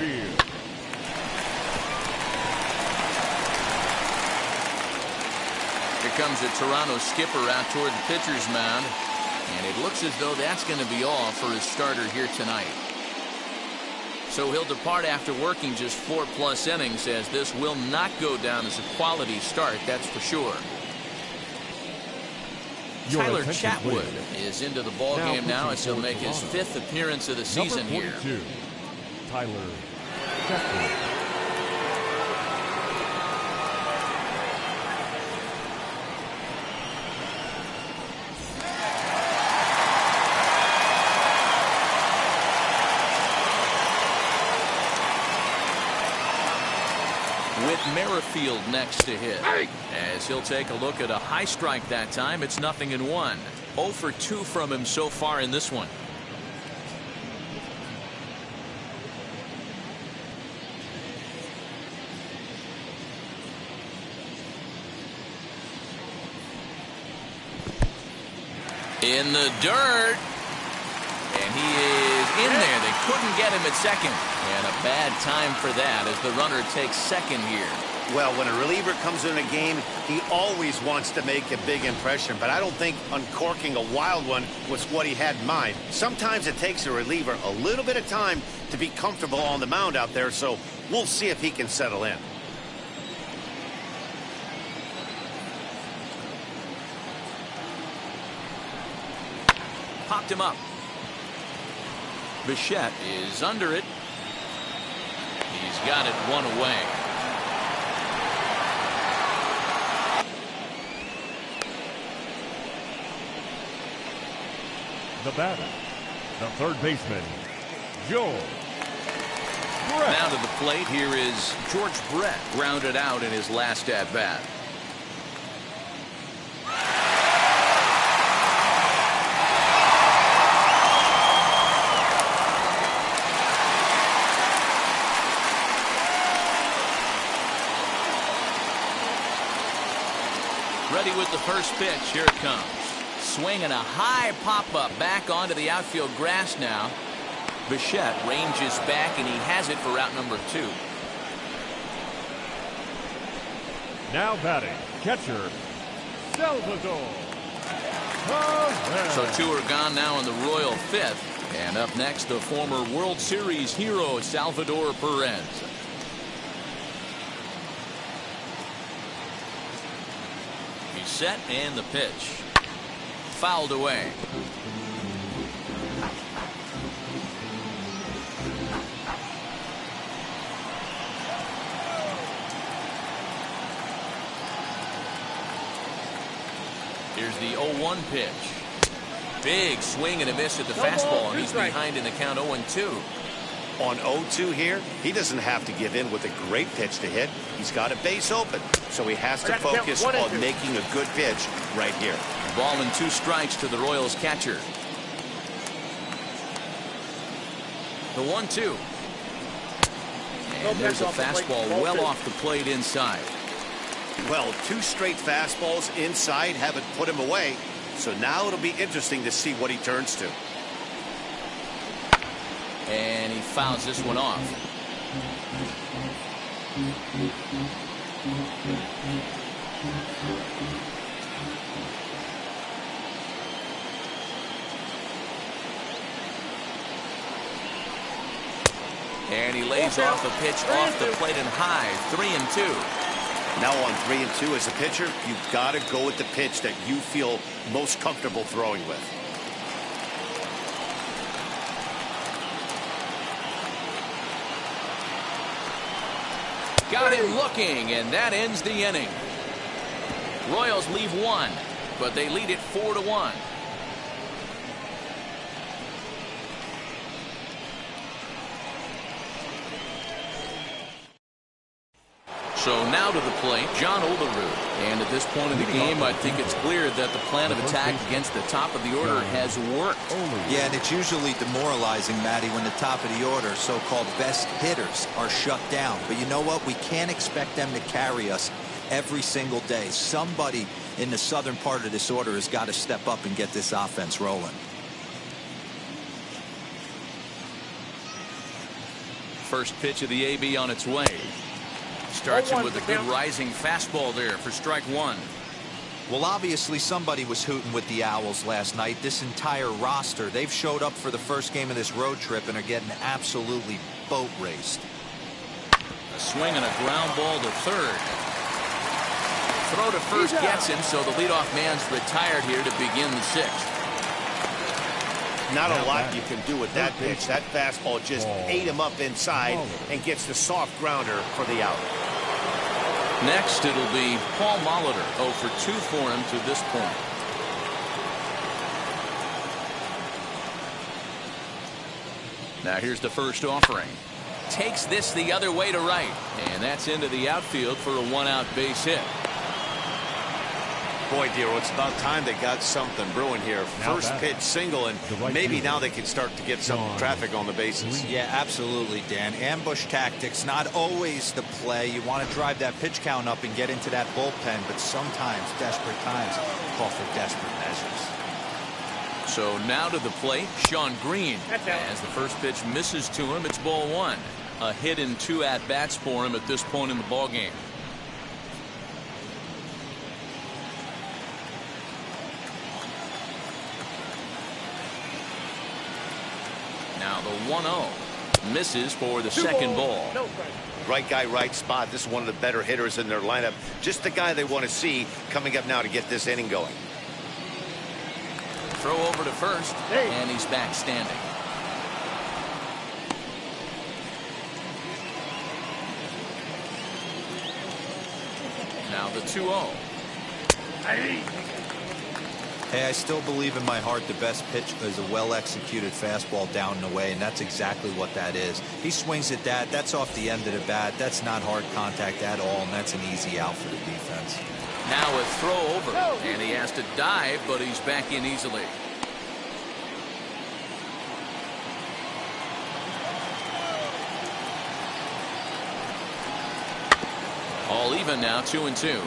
Here comes a Toronto skipper out toward the pitcher's mound, and it looks as though that's going to be all for his starter here tonight. So he'll depart after working just 4+ innings, as this will not go down as a quality start, that's for sure. Tyler Chatwood is into the ball game now as he'll make his 5th appearance of the season here. Tyler Chatwood. With Merrifield next to hit, as he'll take a look at a high strike that time. It's 0-1. 0 for 2 from him so far in this one. In the dirt, and he is in there. They couldn't get him at second. And a bad time for that as the runner takes second here. Well, when a reliever comes in a game, he always wants to make a big impression, but I don't think uncorking a wild one was what he had in mind. Sometimes it takes a reliever a little bit of time to be comfortable on the mound out there, so we'll see if he can settle in. Popped him up. Bichette is under it. He's got it one away. The batter, the third baseman, George Brett. Now to the plate, here is George Brett, grounded out in his last at-bat. Ready with the first pitch. Here it comes. Swinging a high pop-up back onto the outfield grass now. Bichette ranges back, and he has it for out number 2. Now batting, catcher, Salvador. So 2 are gone now in the Royal fifth. And up next, the former World Series hero, Salvador Perez. He's set, and the pitch. Fouled away. Here's the 0-1 pitch. Big swing and a miss at the fastball, and he's behind in the count 0-2. On 0-2 here, he doesn't have to give in with a great pitch to hit. He's got a base open, so he has to focus on making a good pitch right here. Ball and 2 strikes to the Royals catcher. The 1-2. And there's a fastball well off the plate inside. Well, 2 straight fastballs inside haven't put him away. So now it'll be interesting to see what he turns to. And he fouls this one off. And he lays off the pitch off the plate and high. 3-2. Now on 3-2 as a pitcher, you've got to go with the pitch that you feel most comfortable throwing with. Got him looking, and that ends the inning. Royals leave 1, but they lead it 4-1. So now to the plate, John Olerud. And at this point in the game, I think it's clear that the plan of attack against the top of the order has worked. Yeah, and it's usually demoralizing, Matty, when the top of the order, so-called best hitters, are shut down. But you know what? We can't expect them to carry us every single day. Somebody in the southern part of this order has got to step up and get this offense rolling. First pitch of the AB on its way. Starts it with a good rising fastball there for strike 1. Well, obviously somebody was hooting with the Owls last night. This entire roster, they've showed up for the first game of this road trip and are getting absolutely boat raced. A swing and a ground ball to third. Throw to first gets him, so the leadoff man's retired here to begin the 6th. Not a lot you can do with that pitch. That fastball just ate him up inside and gets the soft grounder for the out. Next, it'll be Paul Molitor, 0 for 2 for him to this point. Now here's the first offering. Takes this the other way to right, and that's into the outfield for a 1-out base hit. Boy, Dero, it's about time they got something brewing here. First pitch single, and maybe now they can start to get some traffic on the bases. Yeah, absolutely, Dan. Ambush tactics, not always the play. You want to drive that pitch count up and get into that bullpen, but sometimes desperate times call for desperate measures. So now to the plate, Sean Green. As the first pitch misses to him, it's ball 1. A hit in 2 at-bats for him at this point in the ballgame. Now the 1-0 misses for the second ball. Right guy, right spot. This is one of the better hitters in their lineup. Just the guy they want to see coming up now to get this inning going. Throw over to first, and he's back standing. Now the 2-0. Hey, I still believe in my heart the best pitch is a well-executed fastball down and away, and that's exactly what that is. He swings at that. That's off the end of the bat. That's not hard contact at all, and that's an easy out for the defense. Now a throw over, and he has to dive, but he's back in easily. All even now, 2-2.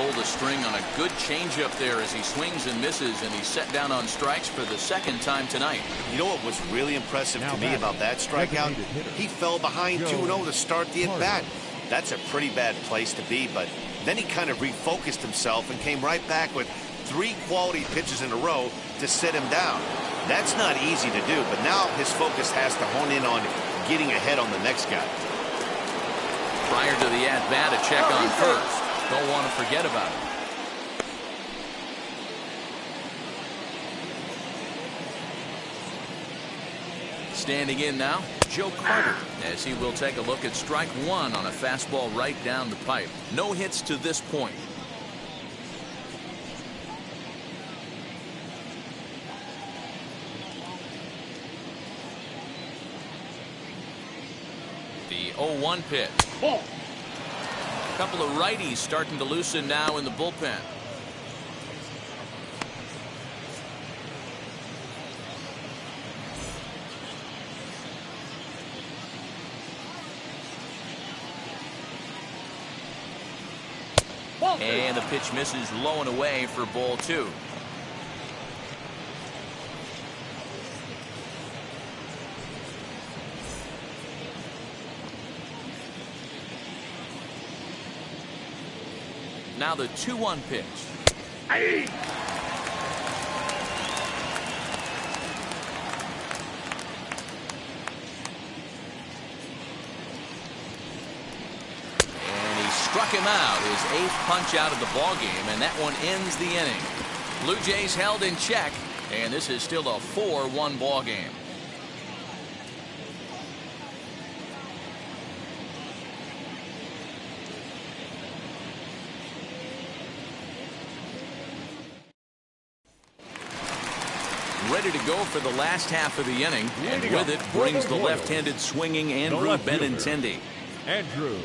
pulled a string on a good changeup there as he swings and misses, and he's set down on strikes for the second time tonight. You know what was really impressive to me about that strikeout? He fell behind 2-0 to start the at-bat. That's a pretty bad place to be, but then he kind of refocused himself and came right back with 3 quality pitches in a row to sit him down. That's not easy to do, but now his focus has to hone in on getting ahead on the next guy. Prior to the at-bat, a check on first. Don't want to forget about it. Standing in now, Joe Carter, as he will take a look at strike one on a fastball right down the pipe. No hits to this point. The 0-1 pitch. A couple of righties starting to loosen now in the bullpen. And the pitch misses low and away for ball 2. Now the 2-1 pitch. Hey. Struck him out, his 8th punch out of the ball game, and that one ends the inning. Blue Jays held in check, and this is still a 4-1 ball game. Ready to go for the last half of the inning, and with it brings the left-handed swinging Andrew Benintendi. Andrew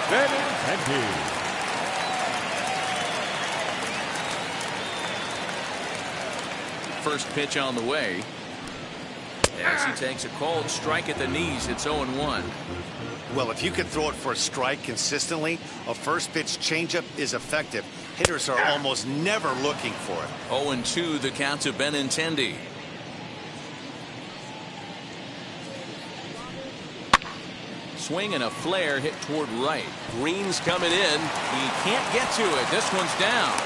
Benintendi. First pitch on the way. As he takes a cold strike at the knees, it's 0-1. Well, if you can throw it for a strike consistently, a first pitch changeup is effective. Hitters are almost never looking for it. 0-2 the count to Benintendi. Swing and a flare hit toward right. Green's coming in. He can't get to it. This one's down.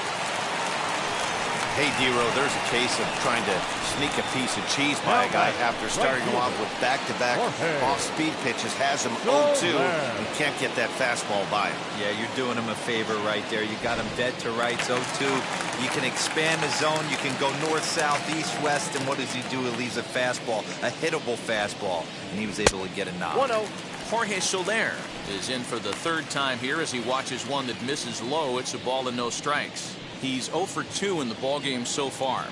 Hey, D-Row, there's a case of trying to sneak a piece of cheese by a guy after starting him off with back-to-back off-speed pitches. Has him 0-2 and can't get that fastball by him. Yeah, you're doing him a favor right there. You got him dead to rights, 0-2. You can expand the zone. You can go north, south, east, west, and what does he do? He leaves a fastball, a hittable fastball, and he was able to get a knock. 1-0. Jorge Soler is in for the 3rd time here as he watches one that misses low. It's a ball and no strikes. He's 0 for 2 in the ballgame so far.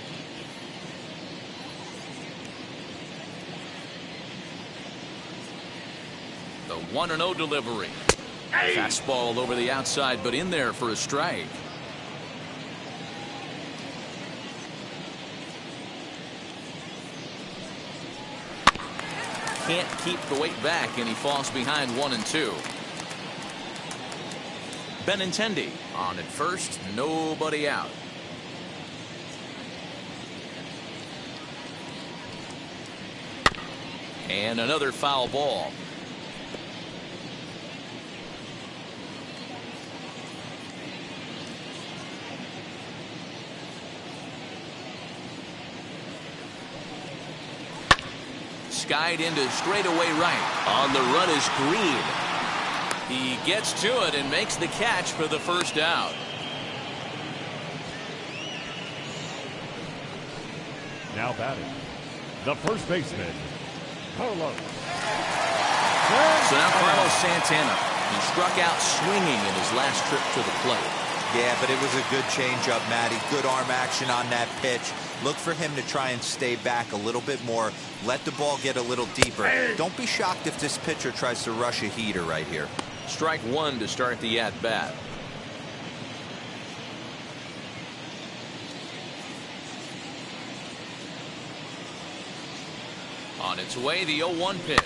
The 1-0 delivery. Hey. Fastball over the outside, but in there for a strike. Can't keep the weight back, and he falls behind 1-2. Benintendi on at first, nobody out. And another foul ball. Skied into straightaway right. On the run is Green. He gets to it and makes the catch for the first out. Now batting, the first baseman, Carlos. So now Carlos Santana. He struck out swinging in his last trip to the plate. Yeah, but it was a good changeup, Matty. Good arm action on that pitch. Look for him to try and stay back a little bit more. Let the ball get a little deeper. Don't be shocked if this pitcher tries to rush a heater right here. Strike one to start the at-bat. On its way, the 0-1 pitch.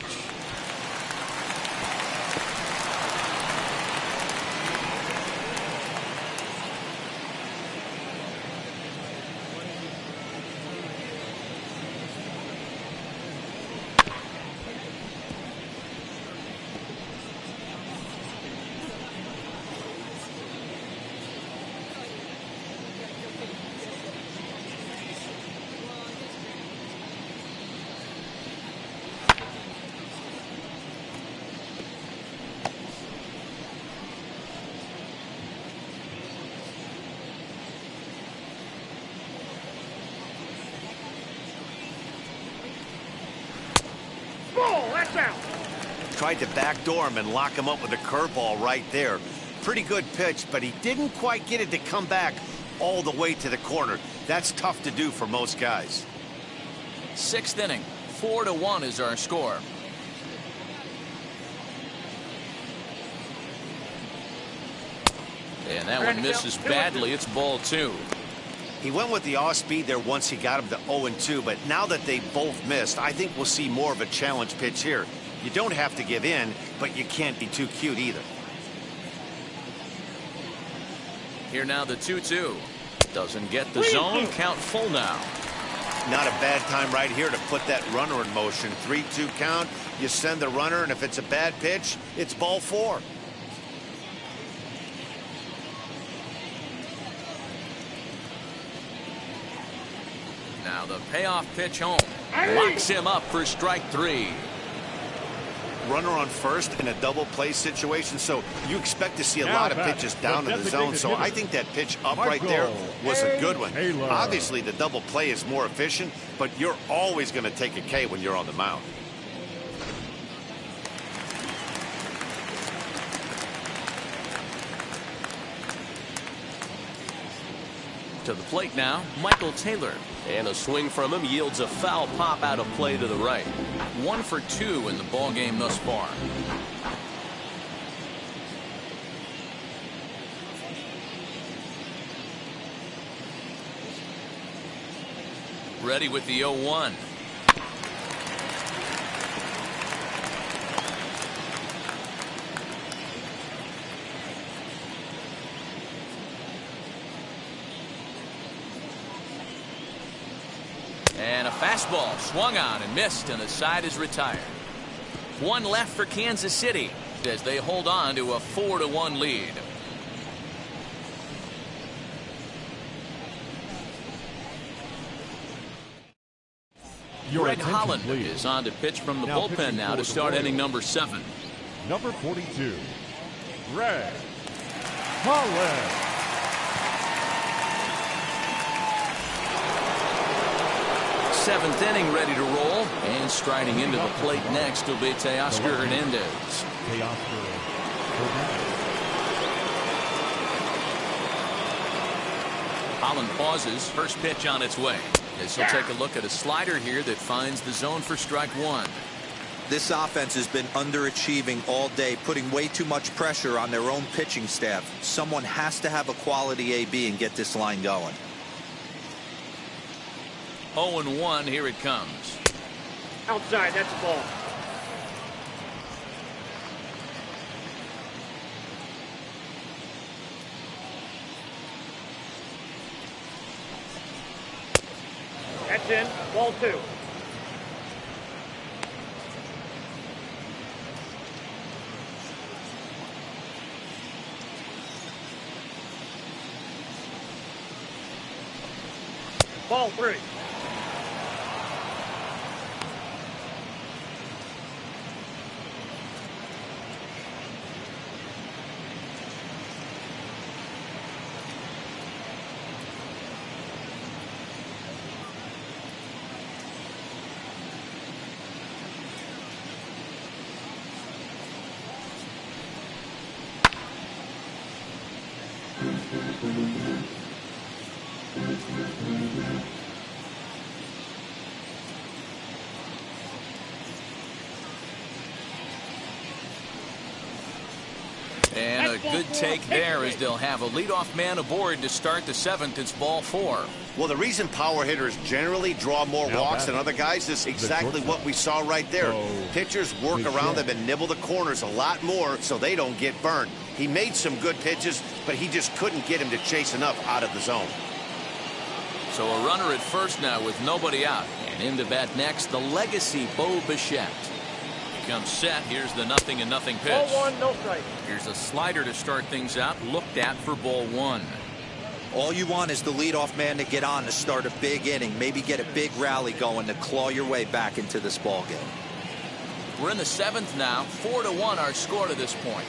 out. Tried to backdoor him and lock him up with a curveball right there. Pretty good pitch, but he didn't quite get it to come back all the way to the corner. That's tough to do for most guys. 6th inning, 4-1 is our score. And that one misses badly. It's ball 2. He went with the off speed there once he got him to 0-2, but now that they both missed, I think we'll see more of a challenge pitch here. You don't have to give in, but you can't be too cute either. Here now the 2-2. Doesn't get the zone. Count full now. Not a bad time right here to put that runner in motion. 3-2 count. You send the runner, and if it's a bad pitch, it's ball 4. Now the payoff pitch home. Locks him up for strike 3. Runner on first in a double play situation, so you expect to see a lot of pitches down to the zone. So I think that pitch up right there was a good one. Obviously, the double play is more efficient, but you're always going to take a K when you're on the mound. To the plate now, Michael Taylor. And a swing from him yields a foul pop out of play to the right. 1 for 2 in the ball game thus far. Ready with the 0-1. And a fastball swung on and missed, and the side is retired. 1 left for Kansas City as they hold on to a 4-1 lead. Greg Holland is on to pitch from the bullpen now to start inning number 7. Number 42, Greg Holland. 7th inning, ready to roll, and striding into the plate next will be Teoscar Hernandez. Holland pauses. First pitch on its way. As he'll take a look at a slider here that finds the zone for strike 1. This offense has been underachieving all day, putting way too much pressure on their own pitching staff. Someone has to have a quality AB and get this line going. 0-1, here it comes. Outside, that's a ball. That's in, ball 2. Ball 3. And a good take there as they'll have a leadoff man aboard to start the 7th. It's ball 4. Well, the reason power hitters generally draw more walks than other guys is exactly what we saw right there. Pitchers work around them and nibble the corners a lot more so they don't get burned. He made some good pitches, but he just couldn't get him to chase enough out of the zone. So a runner at first now with nobody out. And in to bat next, the legacy Bo Bichette. He comes set. Here's the 0-0 pitch. Ball 1, no strike. Here's a slider to start things out. Looked at for ball 1. All you want is the leadoff man to get on to start a big inning, maybe get a big rally going to claw your way back into this ball game. We're in the 7th now. 4-1 our score to this point.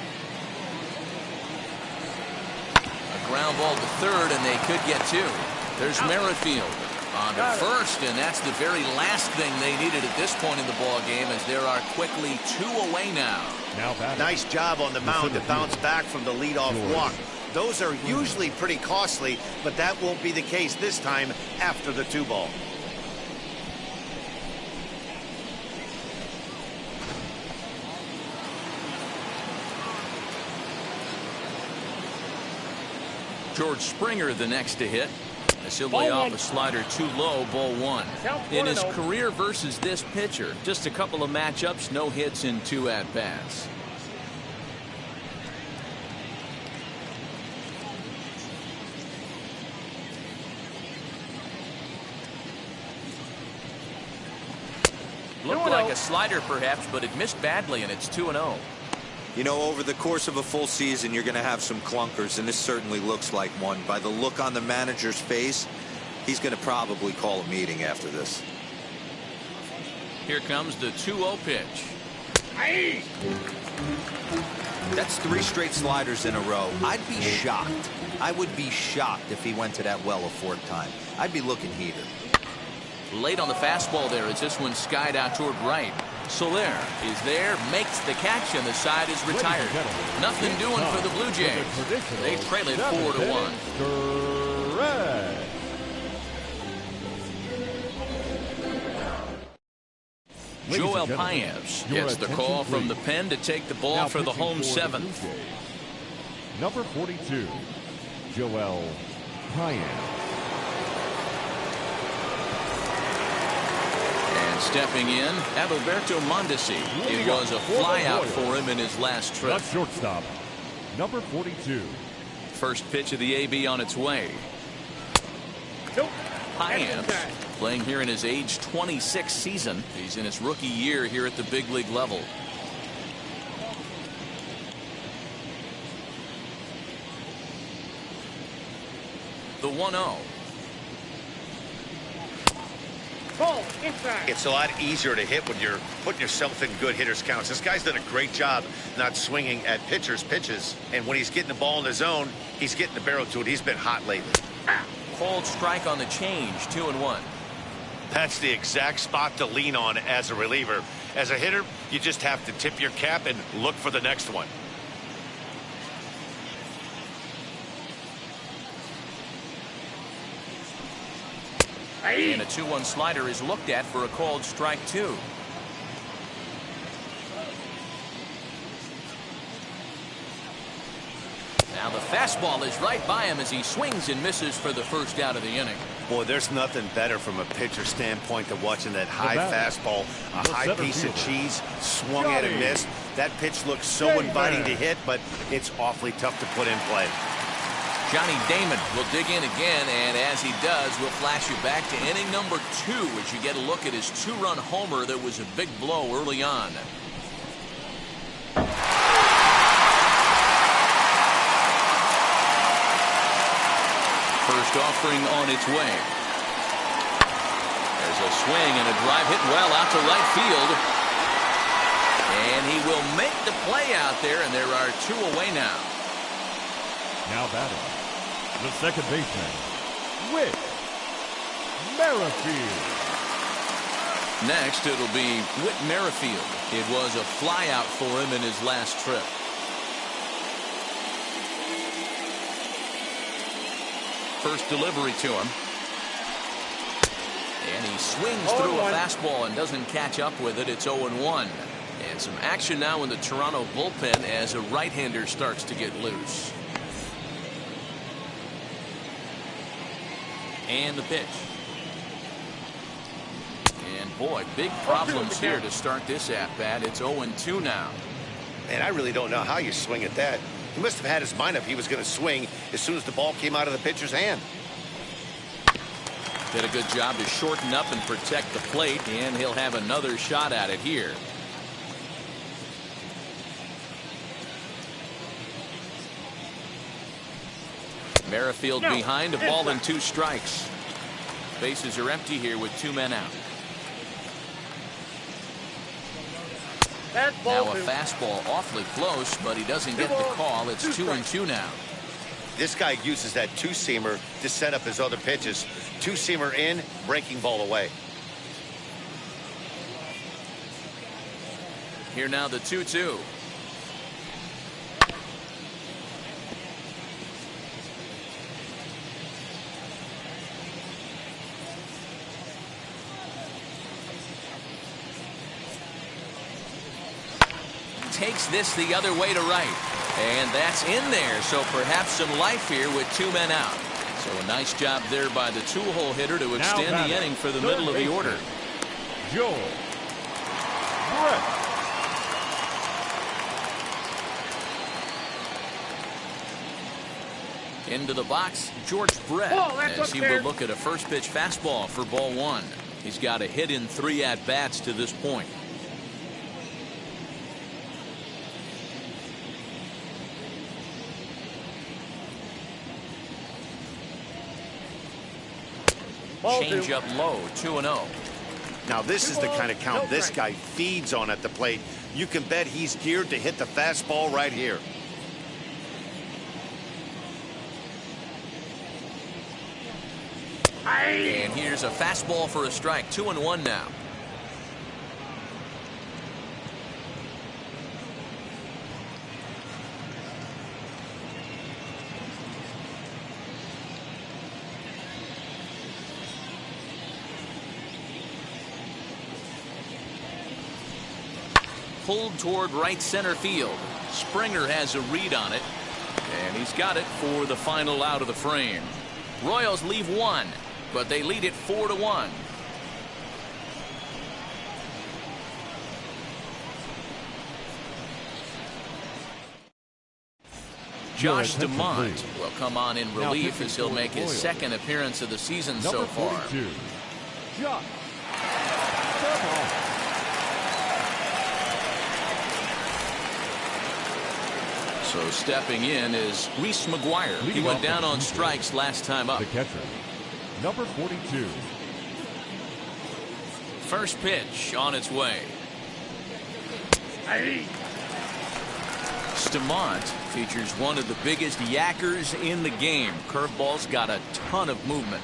A ground ball to third, and they could get 2. There's Merrifield On to first, and that's the very last thing they needed at this point in the ball game, as there are quickly 2 away now. Nice job on the mound to bounce back from the leadoff walk. Those are usually pretty costly, but that won't be the case this time after the 2-ball. George Springer the next to hit. As he'll lay off a slider too low, ball 1. In his career versus this pitcher, just a couple of matchups, no hits in 2 at-bats. Looked like a slider perhaps, but it missed badly, and it's 2-0. You know, over the course of a full season, you're going to have some clunkers, and this certainly looks like one. By the look on the manager's face, he's going to probably call a meeting after this. Here comes the 2-0 pitch. That's 3 straight sliders in a row. I'd be shocked. I would be shocked if he went to that well a 4th time. I'd be looking heater. Late on the fastball there as this one skied out toward right. Soler is there, makes the catch, and the side is retired. Nothing doing for the Blue Jays. They trail it 4-1. Joel Paez gets the call from the pen to take the ball for the home 7th. Number 42, Joel Paez. Stepping in, Adalberto Mondesi. It was a flyout for him in his last trip. The shortstop, number 42. First pitch of the AB on its way. Paez playing here in his age 26 season. He's in his rookie year here at the big league level. The 1-0. It's a lot easier to hit when you're putting yourself in good hitters counts. This guy's done a great job not swinging at pitchers' pitches. And when he's getting the ball in the zone, he's getting the barrel to it. He's been hot lately. Cold strike on the change, 2-1. That's the exact spot to lean on as a reliever. As a hitter, you just have to tip your cap and look for the next one. And a 2-1 slider is looked at for a called strike 2. Now the fastball is right by him as he swings and misses for the first out of the inning. Boy, there's nothing better from a pitcher standpoint than watching that high fastball, a high piece of cheese, swung at and missed. That pitch looks so inviting to hit, but it's awfully tough to put in play. Johnny Damon will dig in again, and as he does, we'll flash you back to inning number 2 as you get a look at his 2-run homer that was a big blow early on. First offering on its way. There's a swing and a drive hit well out to right field. And he will make the play out there, and there are 2 away now. Now batting, the second baseman, Whit Merrifield. Next, it'll be Whit Merrifield. It was a flyout for him in his last trip. First delivery to him. And he swings through a fastball and doesn't catch up with it. It's 0-1. And some action now in the Toronto bullpen as a right-hander starts to get loose. And the pitch. And boy, big problems here to start this at-bat. It's 0-2 now. And I really don't know how you swing at that. He must have had his mind up he was going to swing as soon as the ball came out of the pitcher's hand. Did a good job to shorten up and protect the plate, and he'll have another shot at it here. Merrifield behind, a ball and 2 strikes. Bases are empty here with 2 men out. Now a fastball awfully close, but he doesn't get the call. It's 2-2 now. This guy uses that two-seamer to set up his other pitches. Two-seamer in, breaking ball away. Here now the 2-2. Takes this the other way to right. And that's in there, so perhaps some life here with 2 men out. So a nice job there by the two-hole hitter to extend the inning for the middle of the order. Joel Brett. Into the box, George Brett, as he will look at a first pitch fastball for ball 1. He's got a hit in 3 at-bats to this point. Change up low, 2-0. Now this is the kind of count this guy feeds on at the plate. You can bet he's geared to hit the fastball right here. And here's a fastball for a strike, 2-1 now. Pulled toward right center field. Springer has a read on it, and he's got it for the final out of the frame. Royals leave 1, but they lead it 4-1. Josh DeMont will come on in relief as he'll make his second appearance of the season so far. Josh. So stepping in is Reese McGuire. He went down on strikes last time up. The catcher, number 42. First pitch on its way. Stamont features one of the biggest yackers in the game. Curveball's got a ton of movement.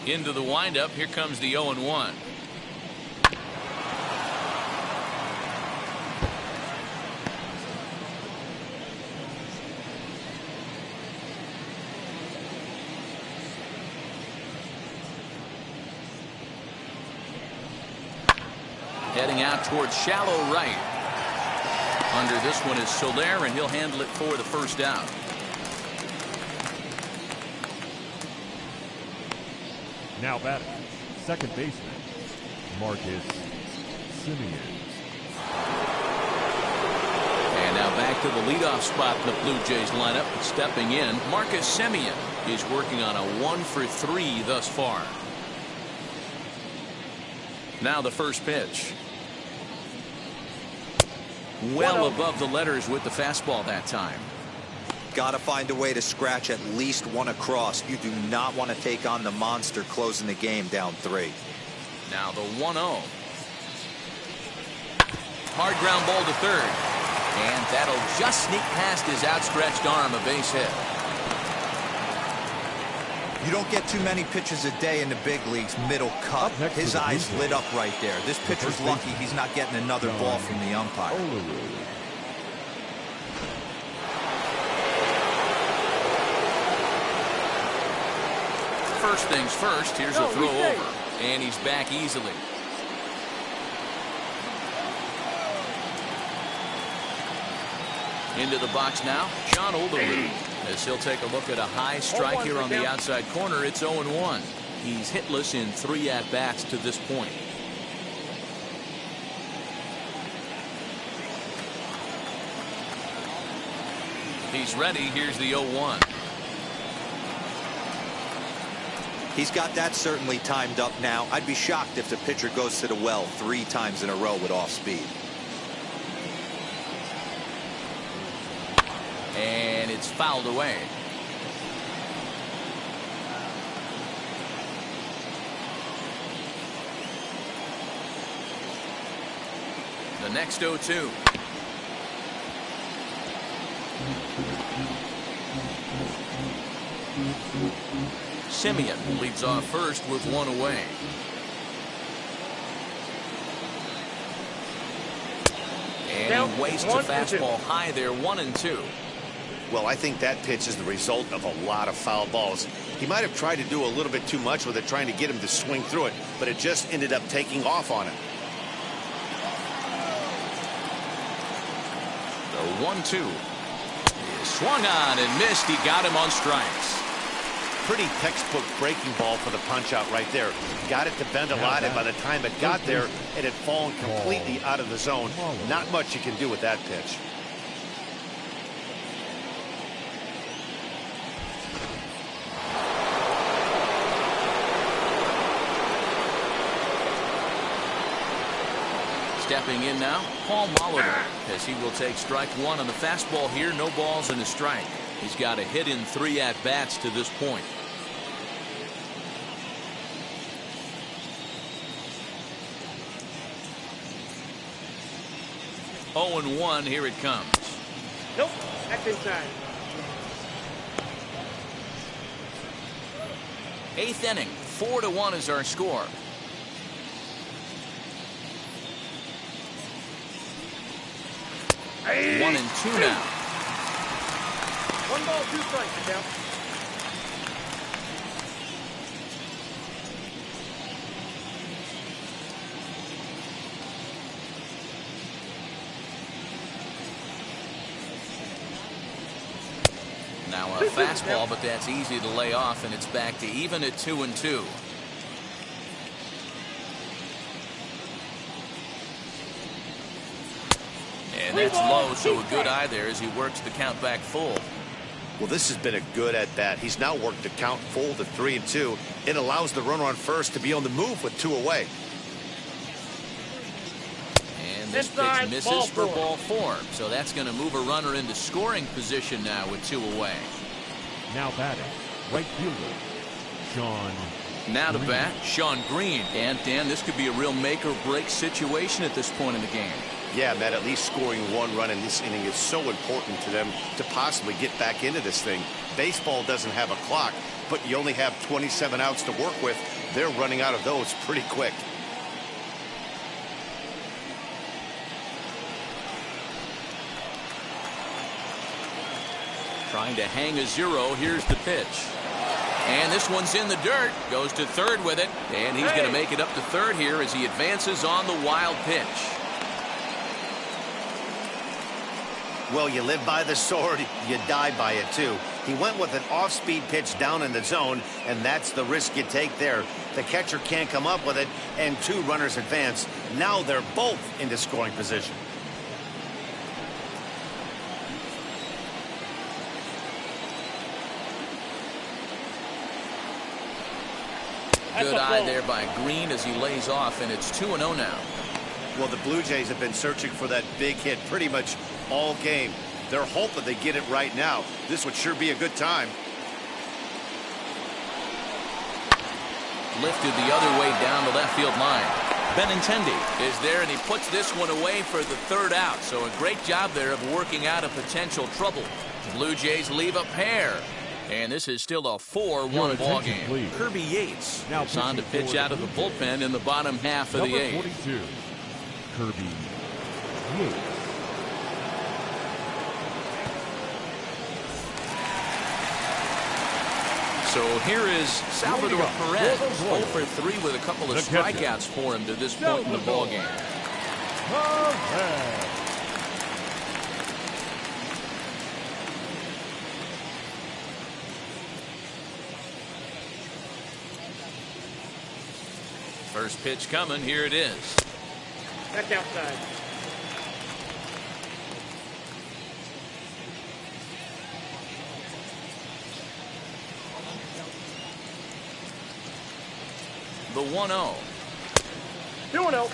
Into the windup. Here comes the 0-1. Heading out towards shallow right. Under this one is Soler, and he'll handle it for the first out. Now batting, second baseman, Marcus Semien. And now back to the leadoff spot in the Blue Jays lineup. Stepping in, Marcus Semien. He's working on a 1-for-3 thus far. Now the first pitch. Well above the letters with the fastball that time. Got to find a way to scratch at least one across. You do not want to take on the monster closing the game down 3. Now the 1-0. Hard ground ball to third. And that'll just sneak past his outstretched arm, a base hit. You don't get too many pitches a day in the big leagues. Middle cut. His eyes lit up right there. This pitcher's lucky he's not getting another ball from the umpire. First things first, here's a throw over, and he's back easily. Into the box now, John Olerud, as he'll take a look at a high strike here on the outside corner. It's 0-1. He's hitless in 3 at-bats to this point. He's ready. Here's the 0-1. He's got that certainly timed up now. I'd be shocked if the pitcher goes to the well 3 times in a row with off speed. And it's fouled away. The next 0-2. Simeon leads off first with one away. And he wastes a fastball high there, 1-2. Well, I think that pitch is the result of a lot of foul balls. He might have tried to do a little bit too much with it, trying to get him to swing through it, but it just ended up taking off on him. The 1-2. Swung on and missed. He got him on strikes. Pretty textbook breaking ball for the punch out right there. Got it to bend a lot, and by the time it got there, it had fallen completely out of the zone. Not much you can do with that pitch. Stepping in now, Paul Molitor, as he will take strike one on the fastball here. No balls and a strike. He's got a hit in 3 at-bats to this point. Oh, and 1, here it comes. Nope, that's inside. 8th inning, 4-1 is our score. Hey. 1-2 now. 1 ball, 2 strikes, now. Now a fastball, but that's easy to lay off, and it's back to even at 2-2. And that's low, so a good eye there as he works the count back full. Well, this has been a good at-bat. He's now worked the count full to 3-2. It allows the runner on first to be on the move with 2 away. And this pitch misses for ball 4. So that's going to move a runner into scoring position now with 2 away. Now batting, right fielder, Sean. Now to bat, Sean Green. And Dan, this could be a real make or break situation at this point in the game. Yeah, Matt, at least scoring 1 run in this inning is so important to them to possibly get back into this thing. Baseball doesn't have a clock, but you only have 27 outs to work with. They're running out of those pretty quick. Trying to hang a 0. Here's the pitch. And this one's in the dirt. Goes to third with it. And he's going to make it up to third here as he advances on the wild pitch. Well, you live by the sword, you die by it too. He went with an off-speed pitch down in the zone, and that's the risk you take there. The catcher can't come up with it, and 2 runners advance. Now they're both into scoring position. Good eye there by Green as he lays off, and it's 2-0 now. Well, the Blue Jays have been searching for that big hit pretty much all game. They're hoping they get it right now. This would sure be a good time. Lifted the other way down the left field line. Benintendi is there, and he puts this one away for the 3rd out. So a great job there of working out a potential trouble. The Blue Jays leave a pair. And this is still a 4-1 ball game. Please. Kirby Yates Now is on to pitch out of the bullpen in the bottom half of the 8th. 42, Kirby Yates. So here is Salvador Perez, 0 for 3 with a couple of strikeouts for him to this point in the ball game. First pitch coming. Here it is. That's outside. The 1-0. 2-0.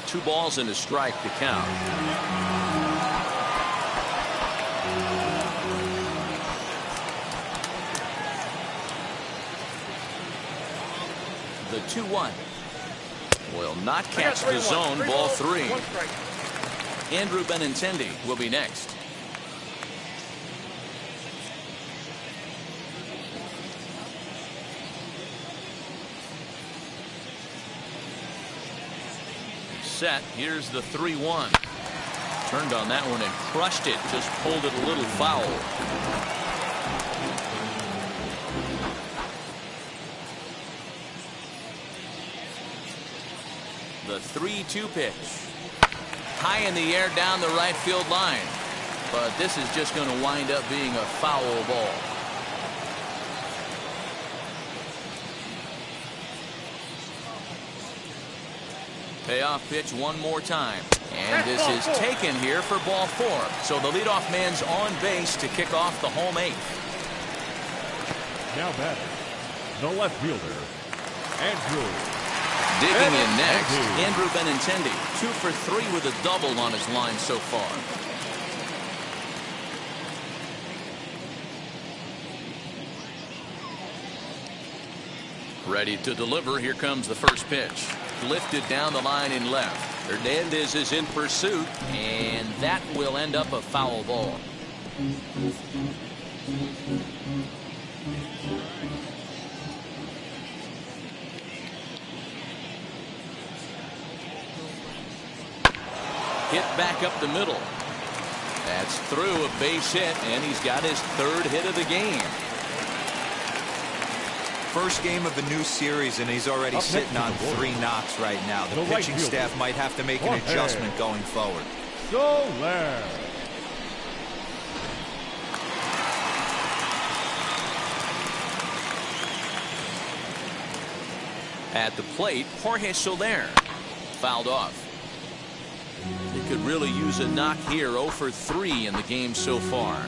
Two balls and a strike to count. 2-1. Will not catch the zone. Ball 3. Andrew Benintendi will be next. Set. Here's the 3-1. Turned on that one and crushed it. Just pulled it a little foul. The 3-2 pitch. High in the air down the right field line. But this is just going to wind up being a foul ball. Payoff pitch one more time. And this is taken here for ball 4. So the leadoff man's on base to kick off the home 8th. Now batting, the left fielder, Andrew. Digging in next, Andrew Benintendi. 2 for 3 with a double on his line so far. Ready to deliver. Here comes the first pitch. Lifted down the line in left. Hernandez is in pursuit, and that will end up a foul ball. Hit back up the middle. That's through a base hit, and he's got his 3rd hit of the game. First game of the new series, and he's already sitting on 3 knocks right now. The pitching staff might have to make an adjustment going forward. Soler. At the plate, Jorge Soler. Fouled off. They could really use a knock here. 0 for 3 in the game so far.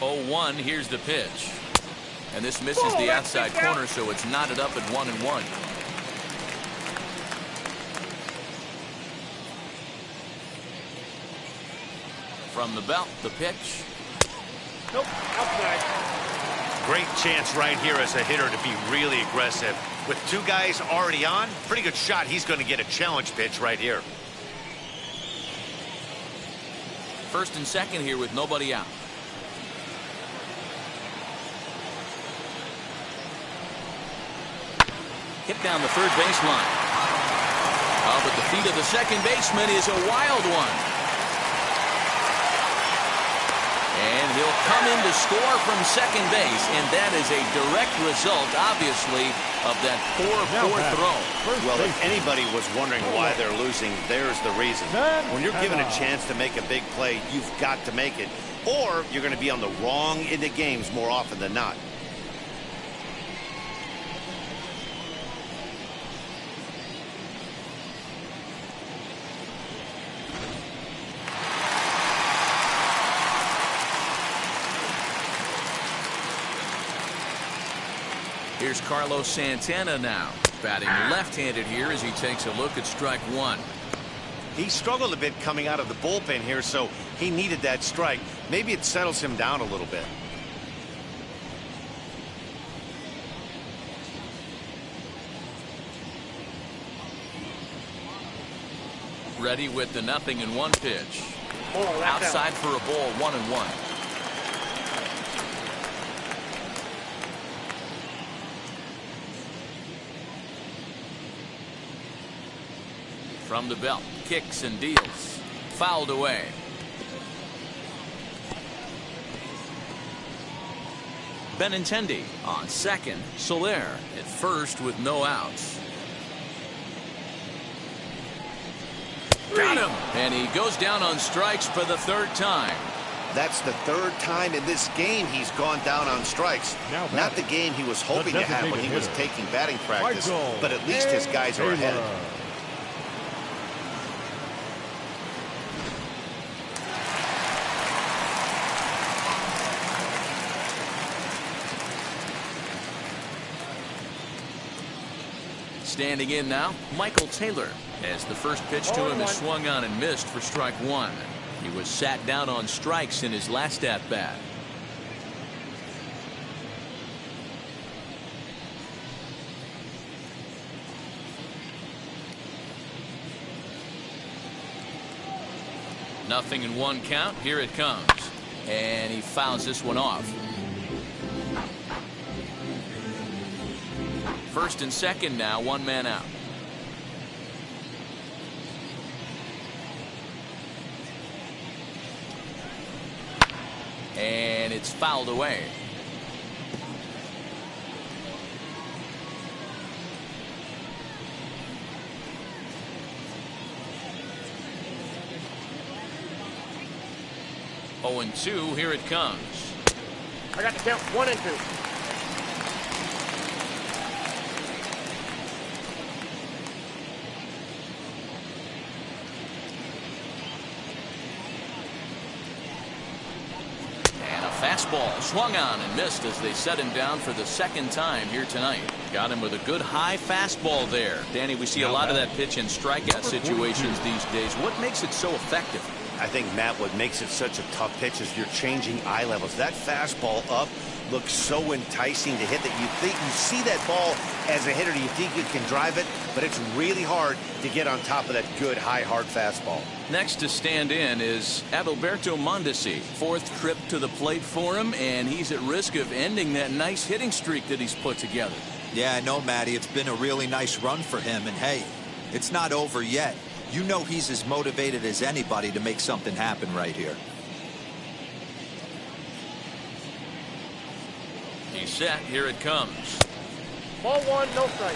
Oh, 1. Here's the pitch. And this misses the outside corner, so it's knotted up at 1-1. From the belt, the pitch. Nope, outside. Great chance right here as a hitter to be really aggressive. With 2 guys already on, pretty good shot. He's going to get a challenge pitch right here. First and second here with nobody out. Hit down the third baseline. Oh, but the feet of the second baseman is a wild one. And he'll come in to score from second base, and that is a direct result, obviously, of that poor throw. Well, if anybody was wondering why they're losing, there's the reason. When you're given a chance to make a big play, you've got to make it, or you're going to be on the wrong end of games more often than not. Here's Carlos Santana now, batting left-handed here as he takes a look at strike 1. He struggled a bit coming out of the bullpen here, so he needed that strike. Maybe it settles him down a little bit. Ready with the 0-1 pitch. Outside for a ball, 1-1. From the belt, kicks and deals. Fouled away. Benintendi on second. Soler at first with no outs. Got him. And he goes down on strikes for the 3rd time. That's the 3rd time in this game he's gone down on strikes. Not the game he was hoping to have when he was taking batting practice, but at least his guys are ahead. Standing in now, Michael Taylor, as the first pitch to him is swung on and missed for strike one. He was sat down on strikes in his last at bat. Nothing in one count. Here it comes. And he fouls this one off. First and second now, one man out. And it's fouled away. Oh, and 2, here it comes. I got the count 1 and 2. And a fastball swung on and missed as they set him down for the second time here tonight. Got him with a good high fastball there. Danny, we see a lot of that pitch in strikeout situations these days. What makes it so effective? I think, Matt, what makes it such a tough pitch is you're changing eye levels. That fastball up looks so enticing to hit that you see that ball as a hitter, you think you can drive it, but it's really hard to get on top of that good high hard fastball. Next to stand in is Adalberto Mondesi. Fourth trip to the plate for him, and he's at risk of ending that nice hitting streak that he's put together. Yeah, I know, Matty. It's been a really nice run for him, and hey, it's not over yet. You know he's as motivated as anybody to make something happen right here. He's set. Here it comes. Ball 1, no strike.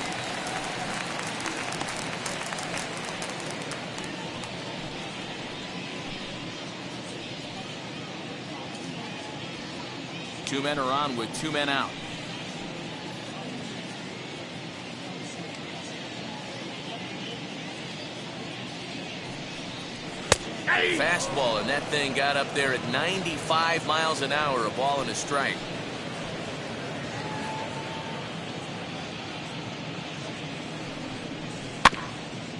Two men are on with 2 men out. Fastball, and that thing got up there at 95 miles an hour, a ball and a strike.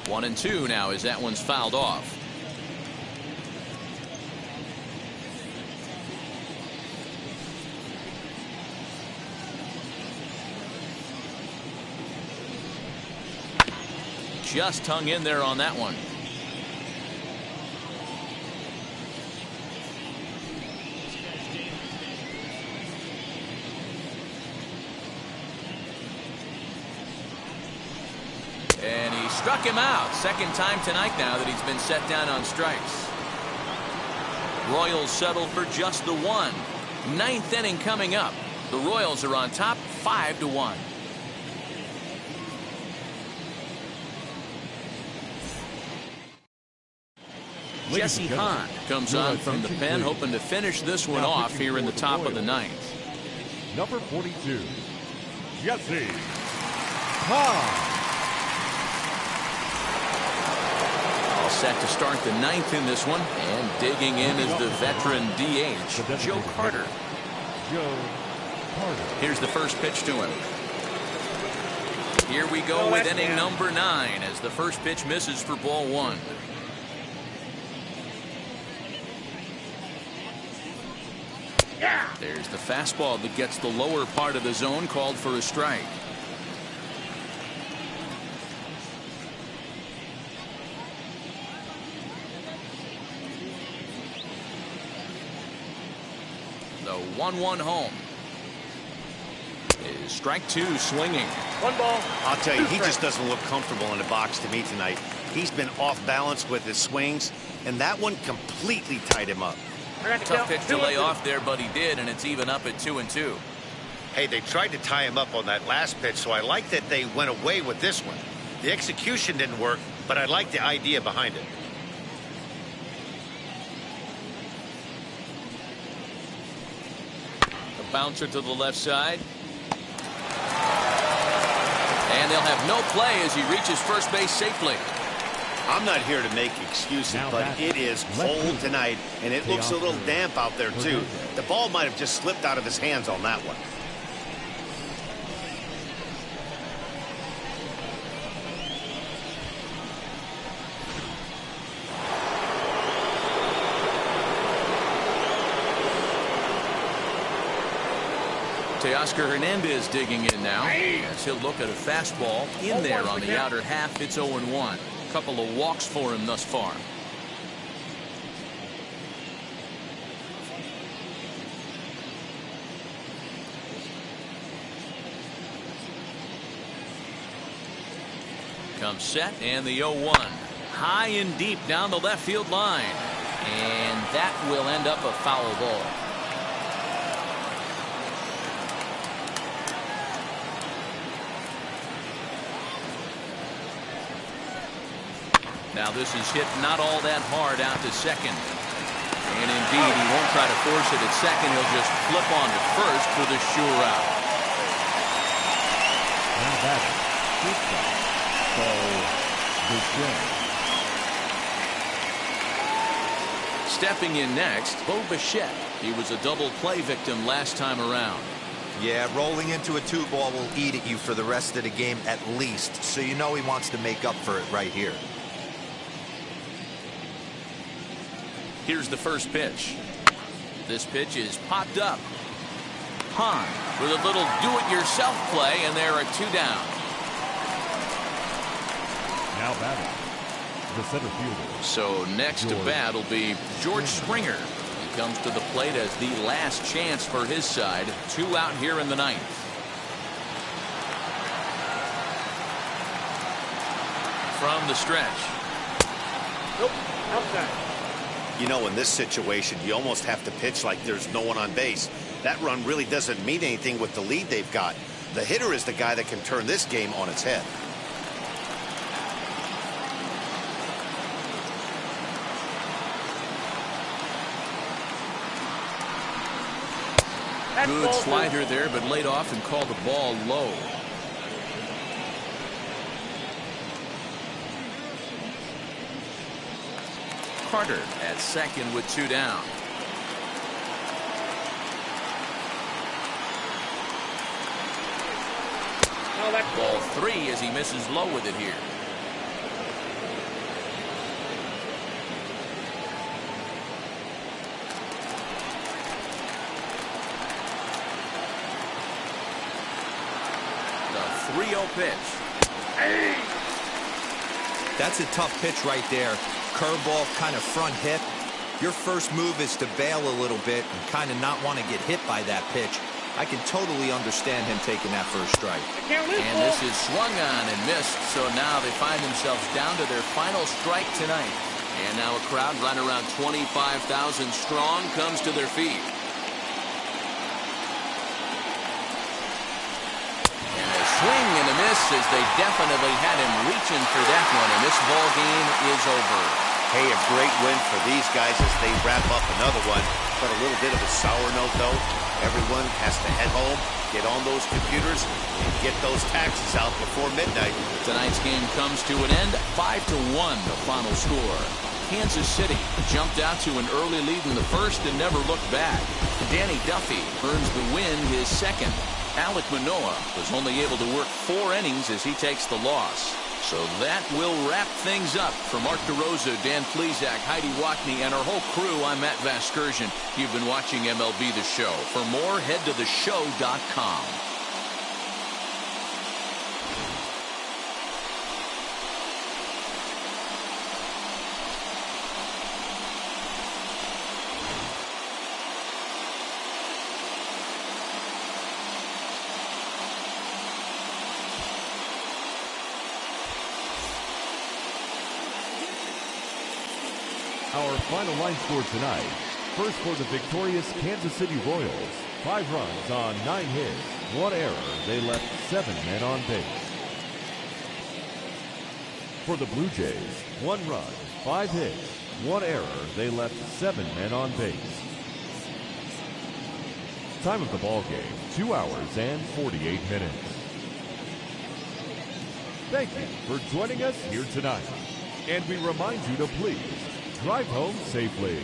One and 2 now as that one's fouled off. Just hung in there on that one. And he struck him out. Second time tonight now that he's been set down on strikes. Royals settle for just the one. Ninth inning coming up. The Royals are on top 5-1. Jesse Hahn comes on from the pen, hoping to finish this one off here in the top of the ninth. Number 42, Jesse Hahn. All set to start the ninth in this one, and digging in is the veteran DH, Joe Carter. Here's the first pitch to him. Here we go with inning number 9 as the first pitch misses for ball 1. There's the fastball that gets the lower part of the zone, called for a strike. The 1-1 home is strike 2 swinging. 1 ball. I'll tell you, he just doesn't look comfortable in the box to me tonight. He's been off balance with his swings, and that one completely tied him up. Tough pitch to lay off there, but he did, and it's even up at 2-2. Hey, they tried to tie him up on that last pitch, so I like that they went away with this one. The execution didn't work, but I like the idea behind it. The bouncer to the left side. And they'll have no play as he reaches first base safely. I'm not here to make excuses, but it is cold tonight, and it looks a little damp out there, too. The ball might have just slipped out of his hands on that one. Teoscar Hernandez digging in now as he'll look at a fastball in there on the outer half. It's 0-1. Couple of walks for him thus far. Comes set and the 0-1. High and deep down the left field line. And that will end up a foul ball. Now this is hit not all that hard out to second. And indeed, he won't try to force it at second. He'll just flip on to first for the sure out. Now batting, Stepping in next, Bo Bichette. He was a double play victim last time around. Yeah, rolling into a 2-ball will eat at you for the rest of the game at least, so you know he wants to make up for it right here. Here's the first pitch. This pitch is popped up. Hahn with a little do-it-yourself play, and there are 2 down. Now batting, the center fielder. So next to bat will be George Springer. He comes to the plate as the last chance for his side. 2 out here in the 9th. From the stretch. Nope. Outside. You know, in this situation, you almost have to pitch like there's no one on base. That run really doesn't mean anything with the lead they've got. The hitter is the guy that can turn this game on its head. Good slider there, but laid off and called the ball low. Carter at second with 2 down. Ball 3 as he misses low with it here. The 3-0 pitch. That's a tough pitch right there. Curveball, kind of front hip. Your first move is to bail a little bit and kind of not want to get hit by that pitch. I can totally understand him taking that first strike. And this is swung on and missed, so now they find themselves down to their final strike tonight. And now a crowd right around 25,000 strong comes to their feet. And a swing and a miss as they definitely had him reaching for that one, and this ball game is over. Hey, a great win for these guys as they wrap up another one. But a little bit of a sour note, though. Everyone has to head home, get on those computers, and get those taxes out before midnight. Tonight's game comes to an end, 5-1 the final score. Kansas City jumped out to an early lead in the first and never looked back. Danny Duffy earns the win, his second. Alek Manoah was only able to work 4 innings as he takes the loss. So that will wrap things up. For Mark DeRosa, Dan Plesac, Heidi Watney, and our whole crew, I'm Matt Vasgersian. You've been watching MLB The Show. For more, head to theshow.com. Our final line score tonight. First for the victorious Kansas City Royals. 5 runs on 9 hits. 1 error. They left 7 men on base. For the Blue Jays, 1 run, 5 hits. 1 error. They left 7 men on base. Time of the ball game, 2 hours and 48 minutes. Thank you for joining us here tonight. And we remind you to please drive home safely.